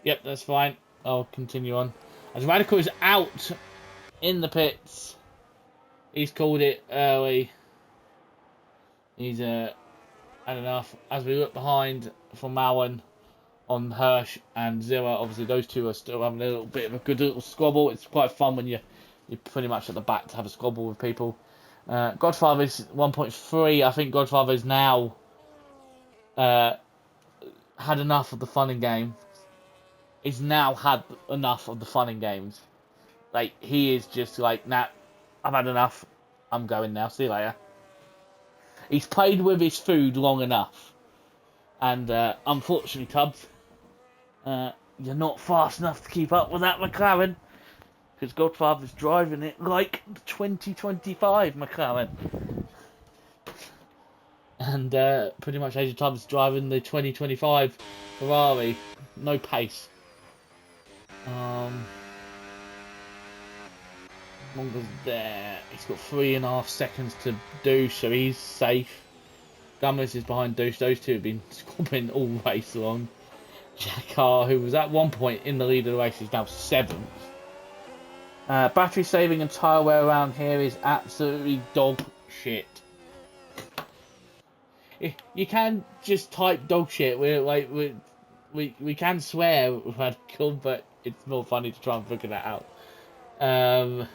Yep, that's fine. I'll continue on. As Radical is out in the pits, he's called it early. He's had enough. As we look behind from Malin on Hirsch and Zilla, obviously those two are still having a little bit of a good little squabble. It's quite fun when you're pretty much at the back to have a squabble with people. Godfather's 1.3. I think Godfather's now had enough of the fun and game. He's now had enough of the fun and games. Like, he is just like, nah, I've had enough. I'm going now. See you later. He's played with his food long enough. And unfortunately, Tubbs, you're not fast enough to keep up with that McLaren. Because Godfather's driving it like the 2025 McLaren. And pretty much Agent Tubbs driving the 2025 Ferrari. No pace. Longa's there. He's got 3.5 seconds to do, so he's safe. Gummers is behind Douche. Those two have been squabbling all race long. Jakar, who was at one point in the lead of the race, is now 7th. Battery saving and tyre wear around here is absolutely dog shit. You can just type dog shit. We can swear with Radical, but it's more funny to try and figure that out.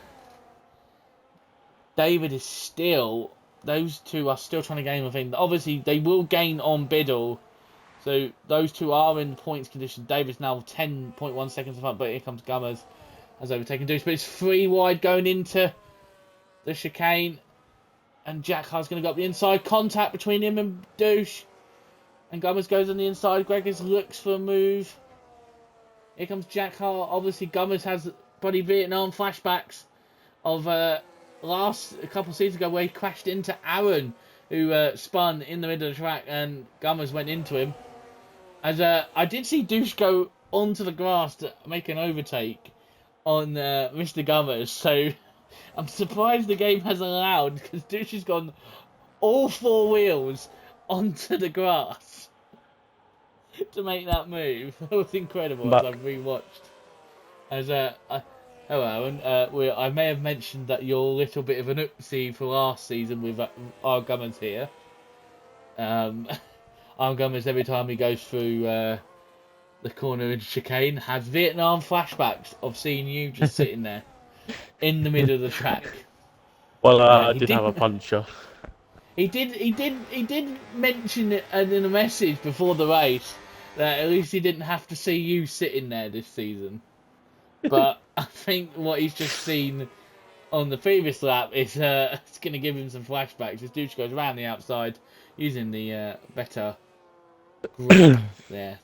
David is still... Those two are still trying to gain a thing. Obviously, they will gain on Biddle. So, those two are in points condition. David's now 10.1 seconds in front, but here comes Gummers. Has overtaken Douche. But it's 3 wide going into the chicane. And Jack Hart's going to go up the inside. Contact between him and Douche. And Gummers goes on the inside. Gregors looks for a move. Here comes Jack Hart. Obviously, Gummers has bloody Vietnam flashbacks of a couple of seasons ago where he crashed into Aaron, who spun in the middle of the track, and Gummers went into him. As I did see Douche go onto the grass to make an overtake on Mr. Gummers, so I'm surprised the game has allowed, because Douche has gone all 4 wheels onto the grass to make that move. It was incredible as I've rewatched. As hello, Aaron. I may have mentioned that you're a little bit of an oopsie for last season with our Gummers here. Our Gummers, every time he goes through the corner in chicane, has Vietnam flashbacks of seeing you just sitting there in the middle of the track. Well, I He did have a did. puncher. He did. He did mention it in a message before the race that at least he didn't have to see you sitting there this season. But I think what he's just seen on the previous lap is it's going to give him some flashbacks. As Douche goes around the outside using the better grip there.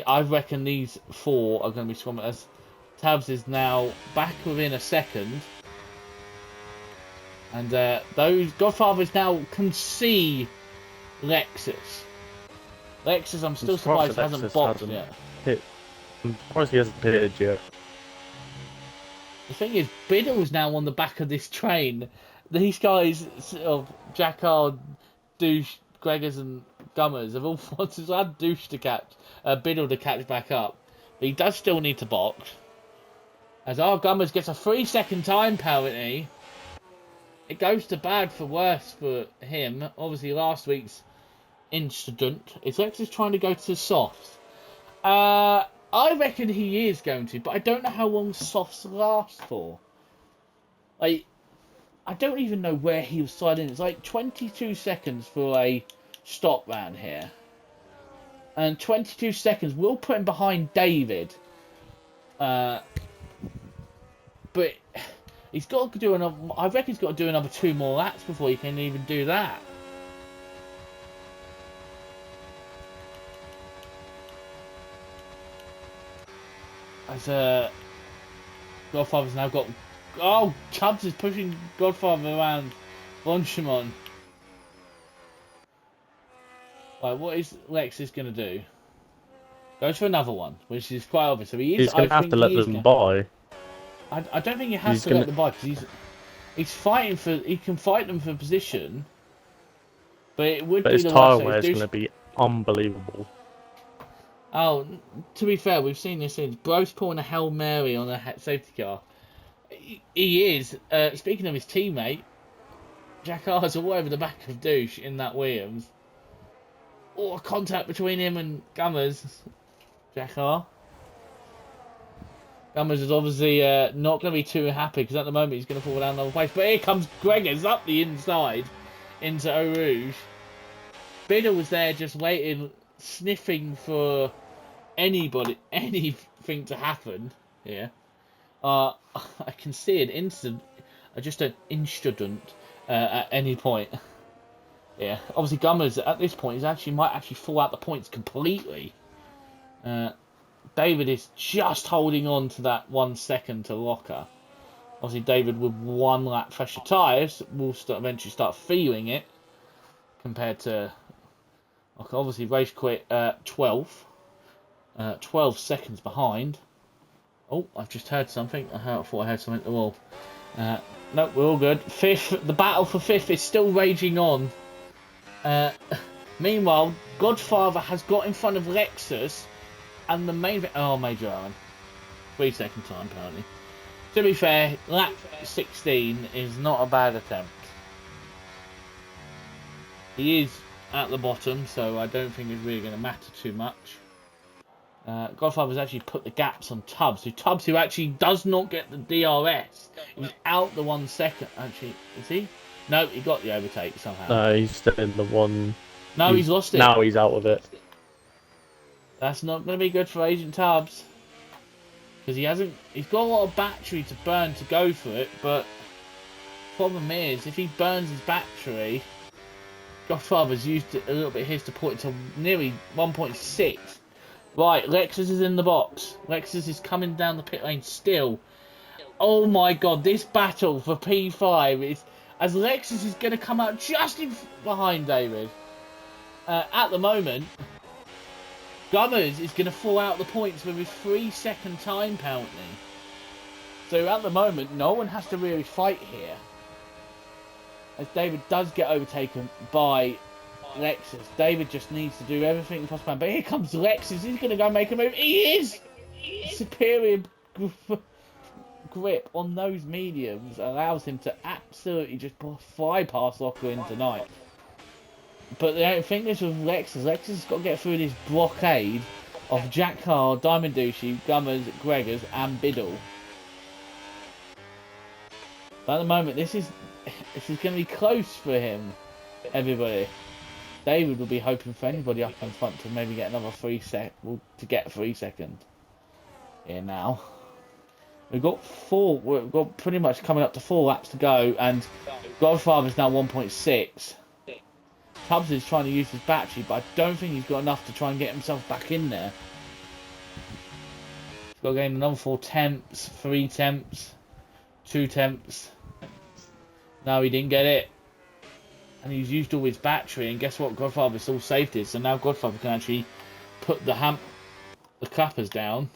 I reckon these four are going to be swimming as Tabs is now back within a second. And those Godfathers now can see Lexus. Lexus, I'm still surprised hasn't boxed yet. I'm surprised he hasn't pitted yet. The thing is, Biddle's now on the back of this train. These guys, Jacquard, Douche, Gregors, and Gummers have all wanted to have Douche to catch, Biddle to catch back up. But he does still need to box. As our Gummers gets a 3-second time penalty. It goes to bad for worse for him. Obviously, last week's incident is Lexus trying to go to softs. I reckon he is going to, but I don't know how long softs last for. Like, I don't even know where he was sliding. It's like 22 seconds for a stop round here. And 22 seconds will put him behind David. But he's got to do another. I reckon he's got to do another 2 more laps before he can even do that. As Godfather's now got. Oh, Chubbs is pushing Godfather around Bonchimon. Right, what is Lexus going to do? Goes for another one, which is quite obvious. So he is. He's going to have to let them by. I don't think he has to let them by because he's fighting for. He can fight them for position, but it would be his the tyre worst. wear is going to be unbelievable. Oh, to be fair, we've seen this since. Bro's pulling a Hail Mary on a safety car. He is. Speaking of his teammate, Jack R's all over the back of Douche in that Williams. Or contact between him and Gummers. Jack R. Gummers is obviously not going to be too happy because at the moment he's going to fall down another place. But here comes Gregors up the inside into Eau Rouge. Biddle was there just waiting, sniffing for anything to happen here. I can see an instant, just an incident at any point. Yeah, obviously Gummers at this point might actually fall out the points completely. David is just holding on to that 1 second to Locker. Obviously David with 1 lap fresher tyres will eventually start feeling it compared to obviously race quit 12th. 12 seconds behind. Oh, I've just heard something. I thought I heard something at the wall. No, we're all good. The battle for 5th is still raging on. Meanwhile, Godfather has got in front of Lexus, and the main... Oh, Major Aaron. 3-second time, apparently. To be fair, lap 16 is not a bad attempt. He is at the bottom, so I don't think it's really going to matter too much. Godfather's actually put the gaps on Tubbs, who actually does not get the DRS. He's out the 1 second. Actually, is he? No, he got the overtake somehow. No, he's still in the one. No, he's lost it. Now he's out of it. That's not going to be good for Agent Tubbs. Because he's got a lot of battery to burn to go for it, but problem is, if he burns his battery, Godfather's used a little bit of his to put it to nearly 1.6. Right, Lexus is in the box. Lexus is coming down the pit lane still. Oh my god, this battle for P5 is... As Lexus is going to come out just behind David. At the moment, Gummers is going to fall out the points with his 3-second time penalty. So at the moment, no one has to really fight here. As David does get overtaken by Lexus. David just needs to do everything possible. But here comes Lexus. He's going to go make a move. He is! Superior grip on those mediums allows him to absolutely just fly past Locker in tonight. But I don't think this was Lexus. Lexus has got to get through this blockade of Jack Carr, Diamond Duchy, Gummers, Gregors and Biddle. But at the moment, this is going to be close for him. Everybody, David will be hoping for anybody up in front to maybe get another 3 seconds. Here now, we've got pretty much coming up to 4 laps to go, and Godfather's now 1.6. Tubbs is trying to use his battery, but I don't think he's got enough to try and get himself back in there. He's got to gain another 4 temps, 3 temps, 2 temps. No, he didn't get it. And he's used all his battery, and guess what? Godfather's still saved it, so now Godfather can actually put the clappers down.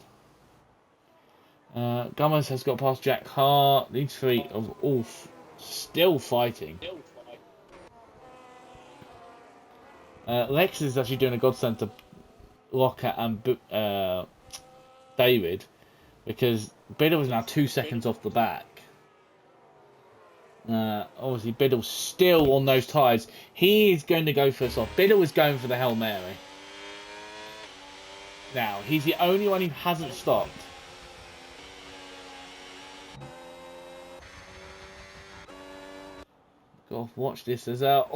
Gummers has got past Jack Hart. These three are all still fighting. Lex is actually doing a godsend to Lockhart and David, because Biddle is now 2 seconds off the back. Obviously, Biddle's still on those tyres. He is going to go first off. Biddle is going for the Hail Mary. Now, he's the only one who hasn't stopped. God, watch this as well.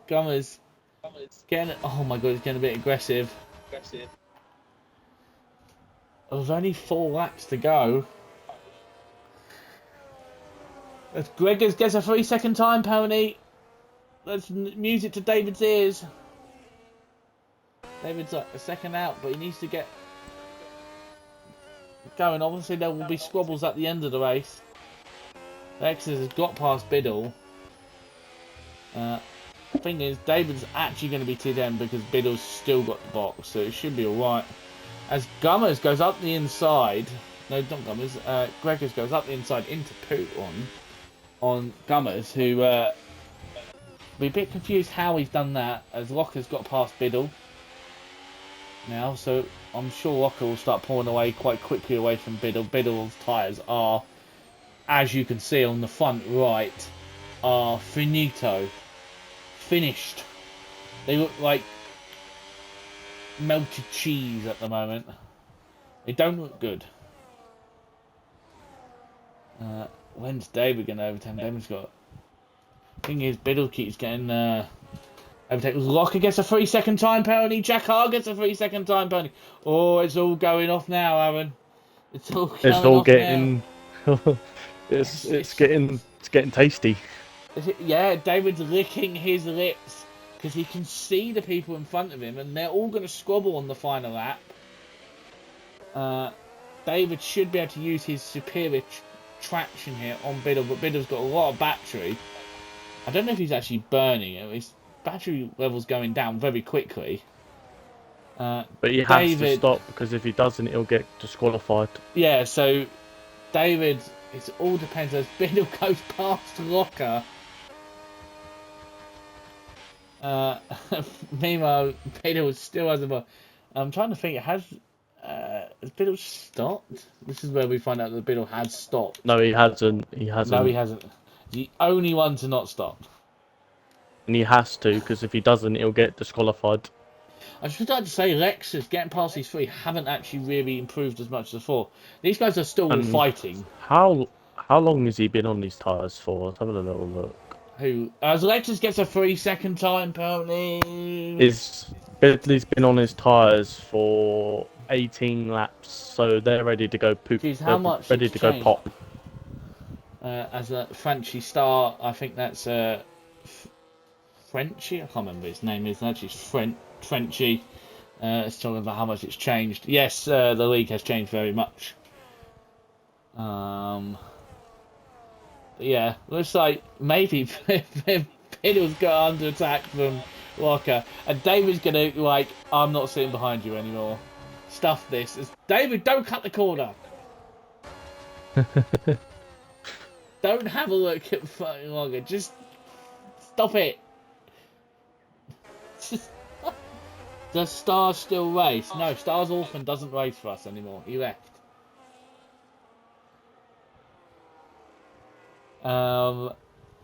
Gummers. Oh my god, he's getting a bit aggressive. There's only 4 laps to go. As Gregors gets a 3-second time penalty. Let's music to David's ears. David's like a second out, but he needs to get going. Obviously, there will be squabbles at the end of the race. Lexus has got past Biddle. The thing is, David's actually going to be TDM because Biddle's still got the box, so it should be alright. As Gummers goes up the inside, no, not Gummers, Gregors goes up the inside into poo on Gummers, who be a bit confused how he's done that, as Locker's got past Biddle now, so I'm sure Locker will start pulling away quite quickly away from Biddle. Biddle's tyres are, as you can see on the front right, are finished. They look like melted cheese at the moment. They don't look good. When's David going to overtake? David's got... Thing is, Biddle keeps getting overtaken. Locker gets a 3-second time penalty. Jack Hart gets a 3-second time penalty. Oh, it's all going off now, Aaron. It's all getting it's getting tasty. Yeah, David's licking his lips because he can see the people in front of him, and they're all going to squabble on the final lap. David should be able to use his superior traction here on Biddle, but Biddle's got a lot of battery. I don't know if he's actually burning it. His battery level's going down very quickly. But he has to stop, because if he doesn't, he'll get disqualified. Yeah, so David, it all depends as Biddle goes past Locker. Meanwhile, Biddle still has a... I'm trying to think, has Biddle stopped? This is where we find out that Biddle has stopped. No, he hasn't. No, he hasn't. The only one to not stop. And he has to, because if he doesn't, he'll get disqualified. I should like to say Lexus getting past these 3 haven't actually really improved as much as before. These guys are still all fighting. How long has he been on these tyres for? Let's have a little look. As Lexus gets a 3-second time penalty. Bentley's been on his tyres for 18 laps, so they're ready to go poop. Jeez, how much ready to go pop. As a Frenchy star, I think that's Frenchy. I can't remember his name. It's actually Frenchy. It's talking about how much it's changed. Yes, the league has changed very much. Yeah, looks like maybe Biddle's got under attack from Locker, and David's gonna I'm not sitting behind you anymore. Stuff this. David, don't cut the corner. Don't have a look at fucking Locker. Just stop it. Does Stars still race? No, Stars Orphan doesn't race for us anymore. He left.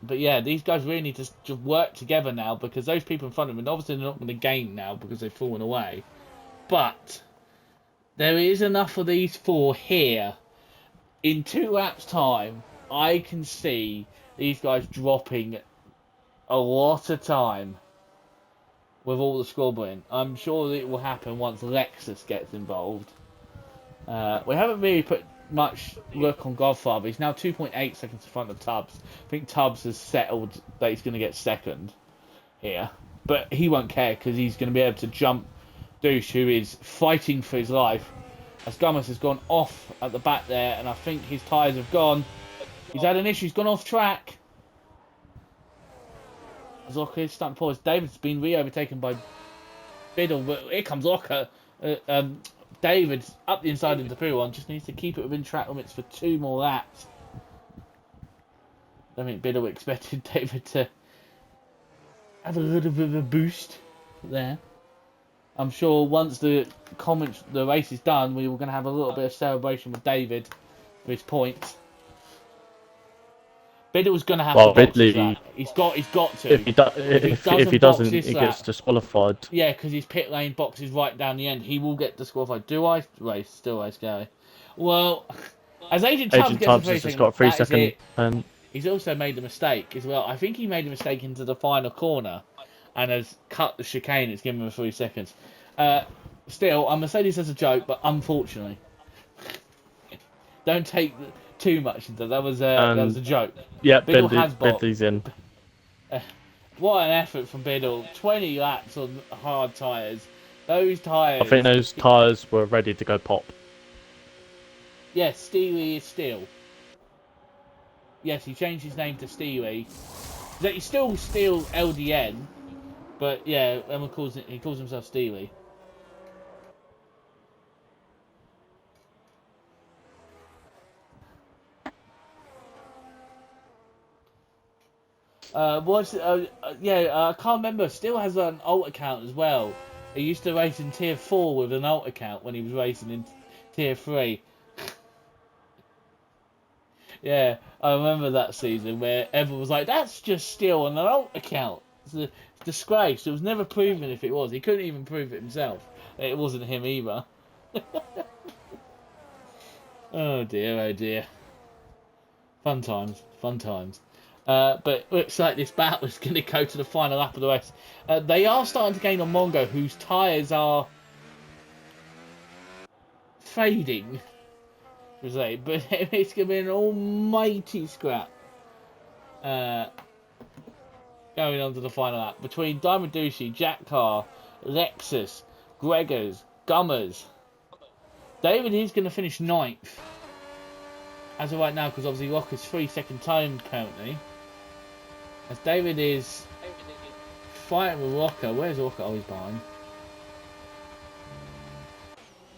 But yeah, these guys really need to just work together now, because those people in front of them, obviously they're not going to gain now because they've fallen away. But there is enough of these 4 here in 2 laps' time I can see these guys dropping a lot of time with all the squabbling. I'm sure that it will happen once Lexus gets involved. We haven't really put much look on Godfather. He's now 2.8 seconds in front of Tubbs. I think Tubbs has settled that he's going to get second here. But he won't care because he's going to be able to jump Douche, who is fighting for his life. As Gummas has gone off at the back there, and I think his tyres have gone. He's had an issue, he's gone off track. As Ocker is starting to pause. David's been re-overtaken by Biddle, but here comes Ocker. David's up the inside into P1, just needs to keep it within track limits for 2 more laps. I think Biddle expected David to have a little bit of a boost there. I'm sure once the race is done, we were going to have a little bit of celebration with David for his points. Biddle's going to have to box this lap. He's got to. If he doesn't, he gets disqualified. Yeah, because his pit lane box is right down the end. He will get disqualified. Do I race? Still race, Gary? Well, as Agent Tubbs has just got 3 seconds. He's also made a mistake as well. I think he made a mistake into the final corner and has cut the chicane. It's given him 3 seconds. Still, I'm going to say this as a joke, but unfortunately, don't take too much into that. That was a joke. Yeah, Biddle's in. What an effort from Biddle. 20 laps on hard tyres. Those tyres... I think those tyres were ready to go pop. Yes, Steely is still. Yes, he changed his name to Steely. He's still Steel LDN, but yeah, he calls himself Steely. I can't remember. Still has an alt account as well. He used to race in Tier 4 with an alt account when he was racing in Tier 3. Yeah, I remember that season where everyone was like, that's just Steel on an alt account. It's a disgrace. It was never proven if it was. He couldn't even prove it himself. It wasn't him either. Oh dear. Fun times. But it looks like this battle is going to go to the final lap of the race. They are starting to gain on Mongo, whose tyres are fading. But it's going to be an almighty scrap going on to the final lap between Diamond Ducey, Jack Carr, Lexus, Gregors, Gummers. David is going to finish 9th as of right now because obviously Rocker's 3-second time penalty. As David is fighting with Rocker. Where's Rocker? Oh, he's behind.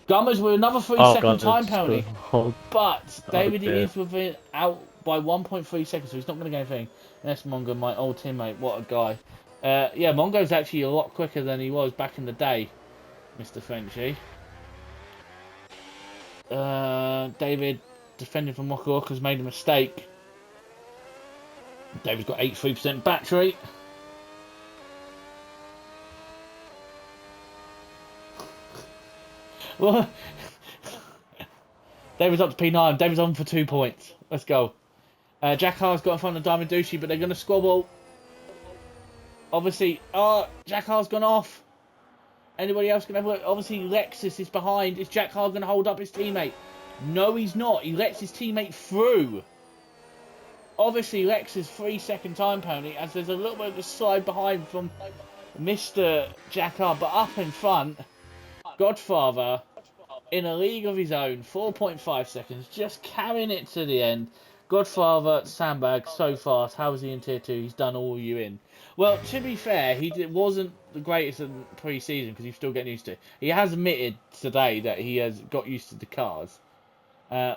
Gummers with another 3-second time penalty. But David is out by 1.3 seconds, so he's not going to get anything. That's Mongo, my old teammate. What a guy. Yeah, Mongo's actually a lot quicker than he was back in the day, Mr. Frenchy. David, defending from Rocker, has made a mistake. David's got 83% battery. Well, David's up to P9. David's on for 2 points. Let's go. Jack Har's got in front of Diamond Ducey, but they're going to squabble. Obviously, Jack Har's gone off. Anybody else going to have a look? Obviously, Lexus is behind. Is Jack Har going to hold up his teammate? No, he's not. He lets his teammate through. Obviously, Lexus 3-second time penalty, as there's a little bit of a slide behind from Mr. Jack Har, but up in front, Godfather, in a league of his own, 4.5 seconds, just carrying it to the end. Godfather, sandbag, so fast. How is he in Tier 2? He's done all you in. Well, to be fair, wasn't the greatest in pre-season because he's still getting used to it. He has admitted today that he has got used to the cars.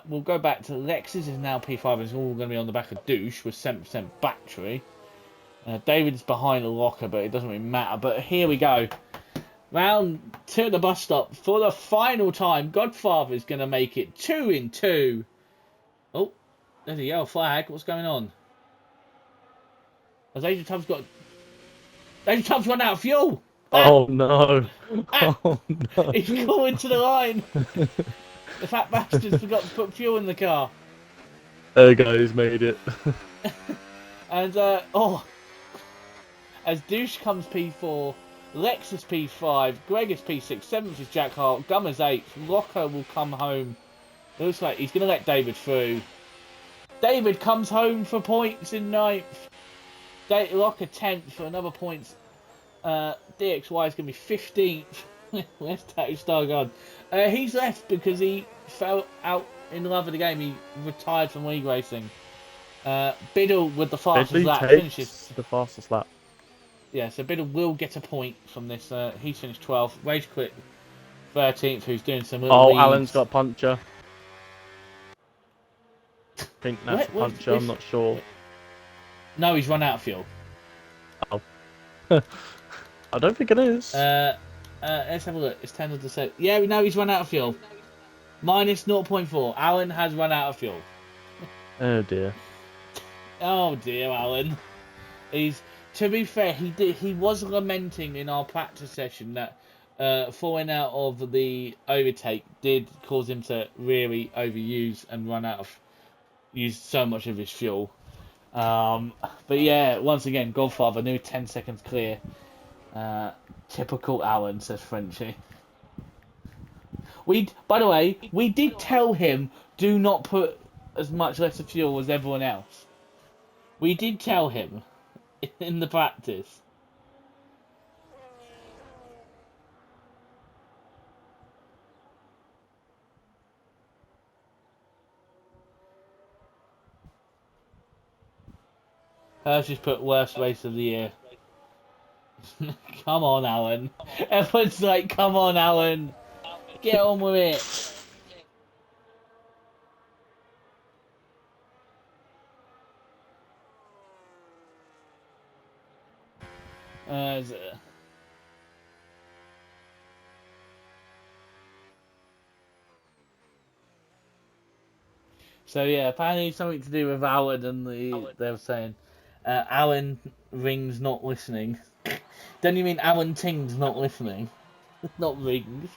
We'll go back to Lexus is now P5 and it's all going to be on the back of Douche with 7% battery. David's behind the locker, but it doesn't really matter. But here we go. Round to the bus stop for the final time. Godfather's going to make it 2 in 2. Oh, there's a yellow flag. What's going on? Has Agent Tubbs run out of fuel? Oh no! Oh no! He's going to the line. The fat bastard's forgot to put fuel in the car. There we go, he's made it. And, as Douche comes P4, Lex is P5, Greg is P6, 7th is Jack Hart, Gummer's 8th, Rocco will come home. It looks like he's going to let David through. David comes home for points in 9th. Locker 10th for another points. DXY is going to be 15th. Where's Tattoo Star gone? He's left because he fell out in love with the game. He retired from league racing. Biddle with the fastest lap finishes the fastest lap. Yeah, so Biddle will get a point from this. He's finished 12th. Rage Quit 13th, who's doing some little leads. Alan's got puncher. I think that's puncher, I'm not sure. No, he's run out of fuel. Oh. I don't think it is. Let's have a look. It's 10 of the set. Yeah, we know he's run out of fuel. Minus 0.4. Alan has run out of fuel. Oh dear. Oh dear, Alan. To be fair, he was lamenting in our practice session that falling out of the overtake did cause him to really overuse and use so much of his fuel. But yeah, once again, Godfather, new 10 seconds clear. Typical Alan, says Frenchie. By the way, we did tell him do not put as much less of fuel as everyone else. We did tell him in the practice. Hershey's put worst race of the year. Come on, Alan. Everyone's like, come on, Alan. Get on with it. So yeah, apparently something to do with Alan and they were saying Alan rings not listening. Don't you mean Alan Ting's not listening? Not rings.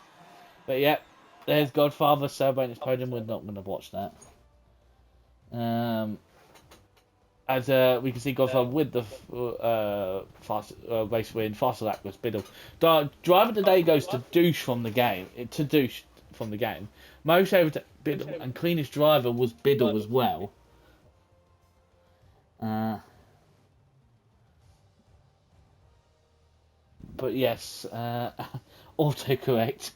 But yeah, there's Godfather celebrating his podium. We're not going to watch that. As we can see Godfather with the fast race win, faster lap was Biddle. Driver today goes to Douche from the game. Most over to Biddle, and cleanest driver was Biddle as well. But yes, autocorrect.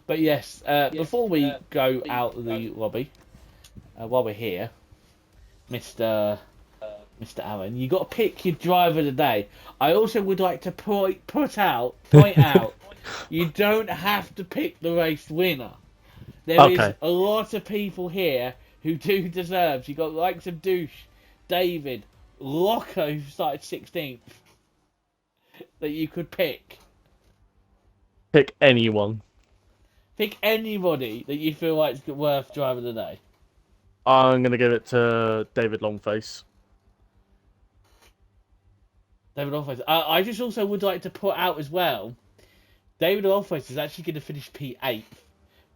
But yes, before we go out of the lobby, while we're here, Mr. Allen, you got to pick your driver of the day. I also would like to point out, you don't have to pick the race winner. There is a lot of people here who do deserve. You got the likes of Douche, David, Loco, who started 16th, that you could pick. Pick anyone. Pick anybody that you feel like is worth driver of the day. I'm going to give it to David Longface. David Longface. I just also would like to put out as well, David Longface is actually going to finish P8.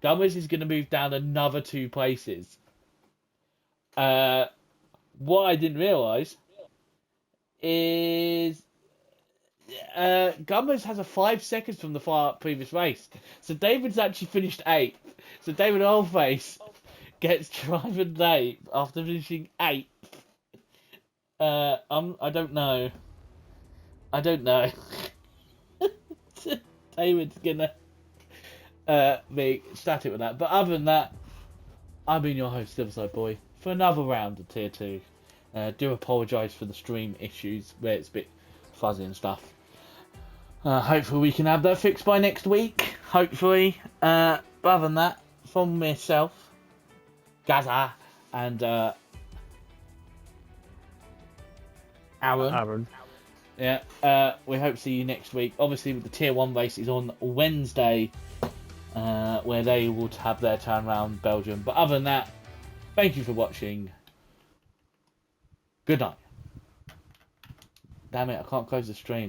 Gummers is going to move down another 2 places. What I didn't realise is Gummers has a 5 seconds from the previous race. So David's actually finished 8th. So David Longface gets driver of the day after finishing 8th. I don't know. David's gonna be static with that. But other than that, I've been your host, Silverside Boy, for another round of Tier 2. Do apologise for the stream issues where it's a bit fuzzy and stuff. Hopefully we can have that fixed by next week. Hopefully. But other than that, from myself, Gaza, and Aaron. Yeah, we hope to see you next week. Obviously, with the Tier 1 races on Wednesday, where they will have their turn around Belgium. But other than that, thank you for watching. Good night. Damn it, I can't close the stream.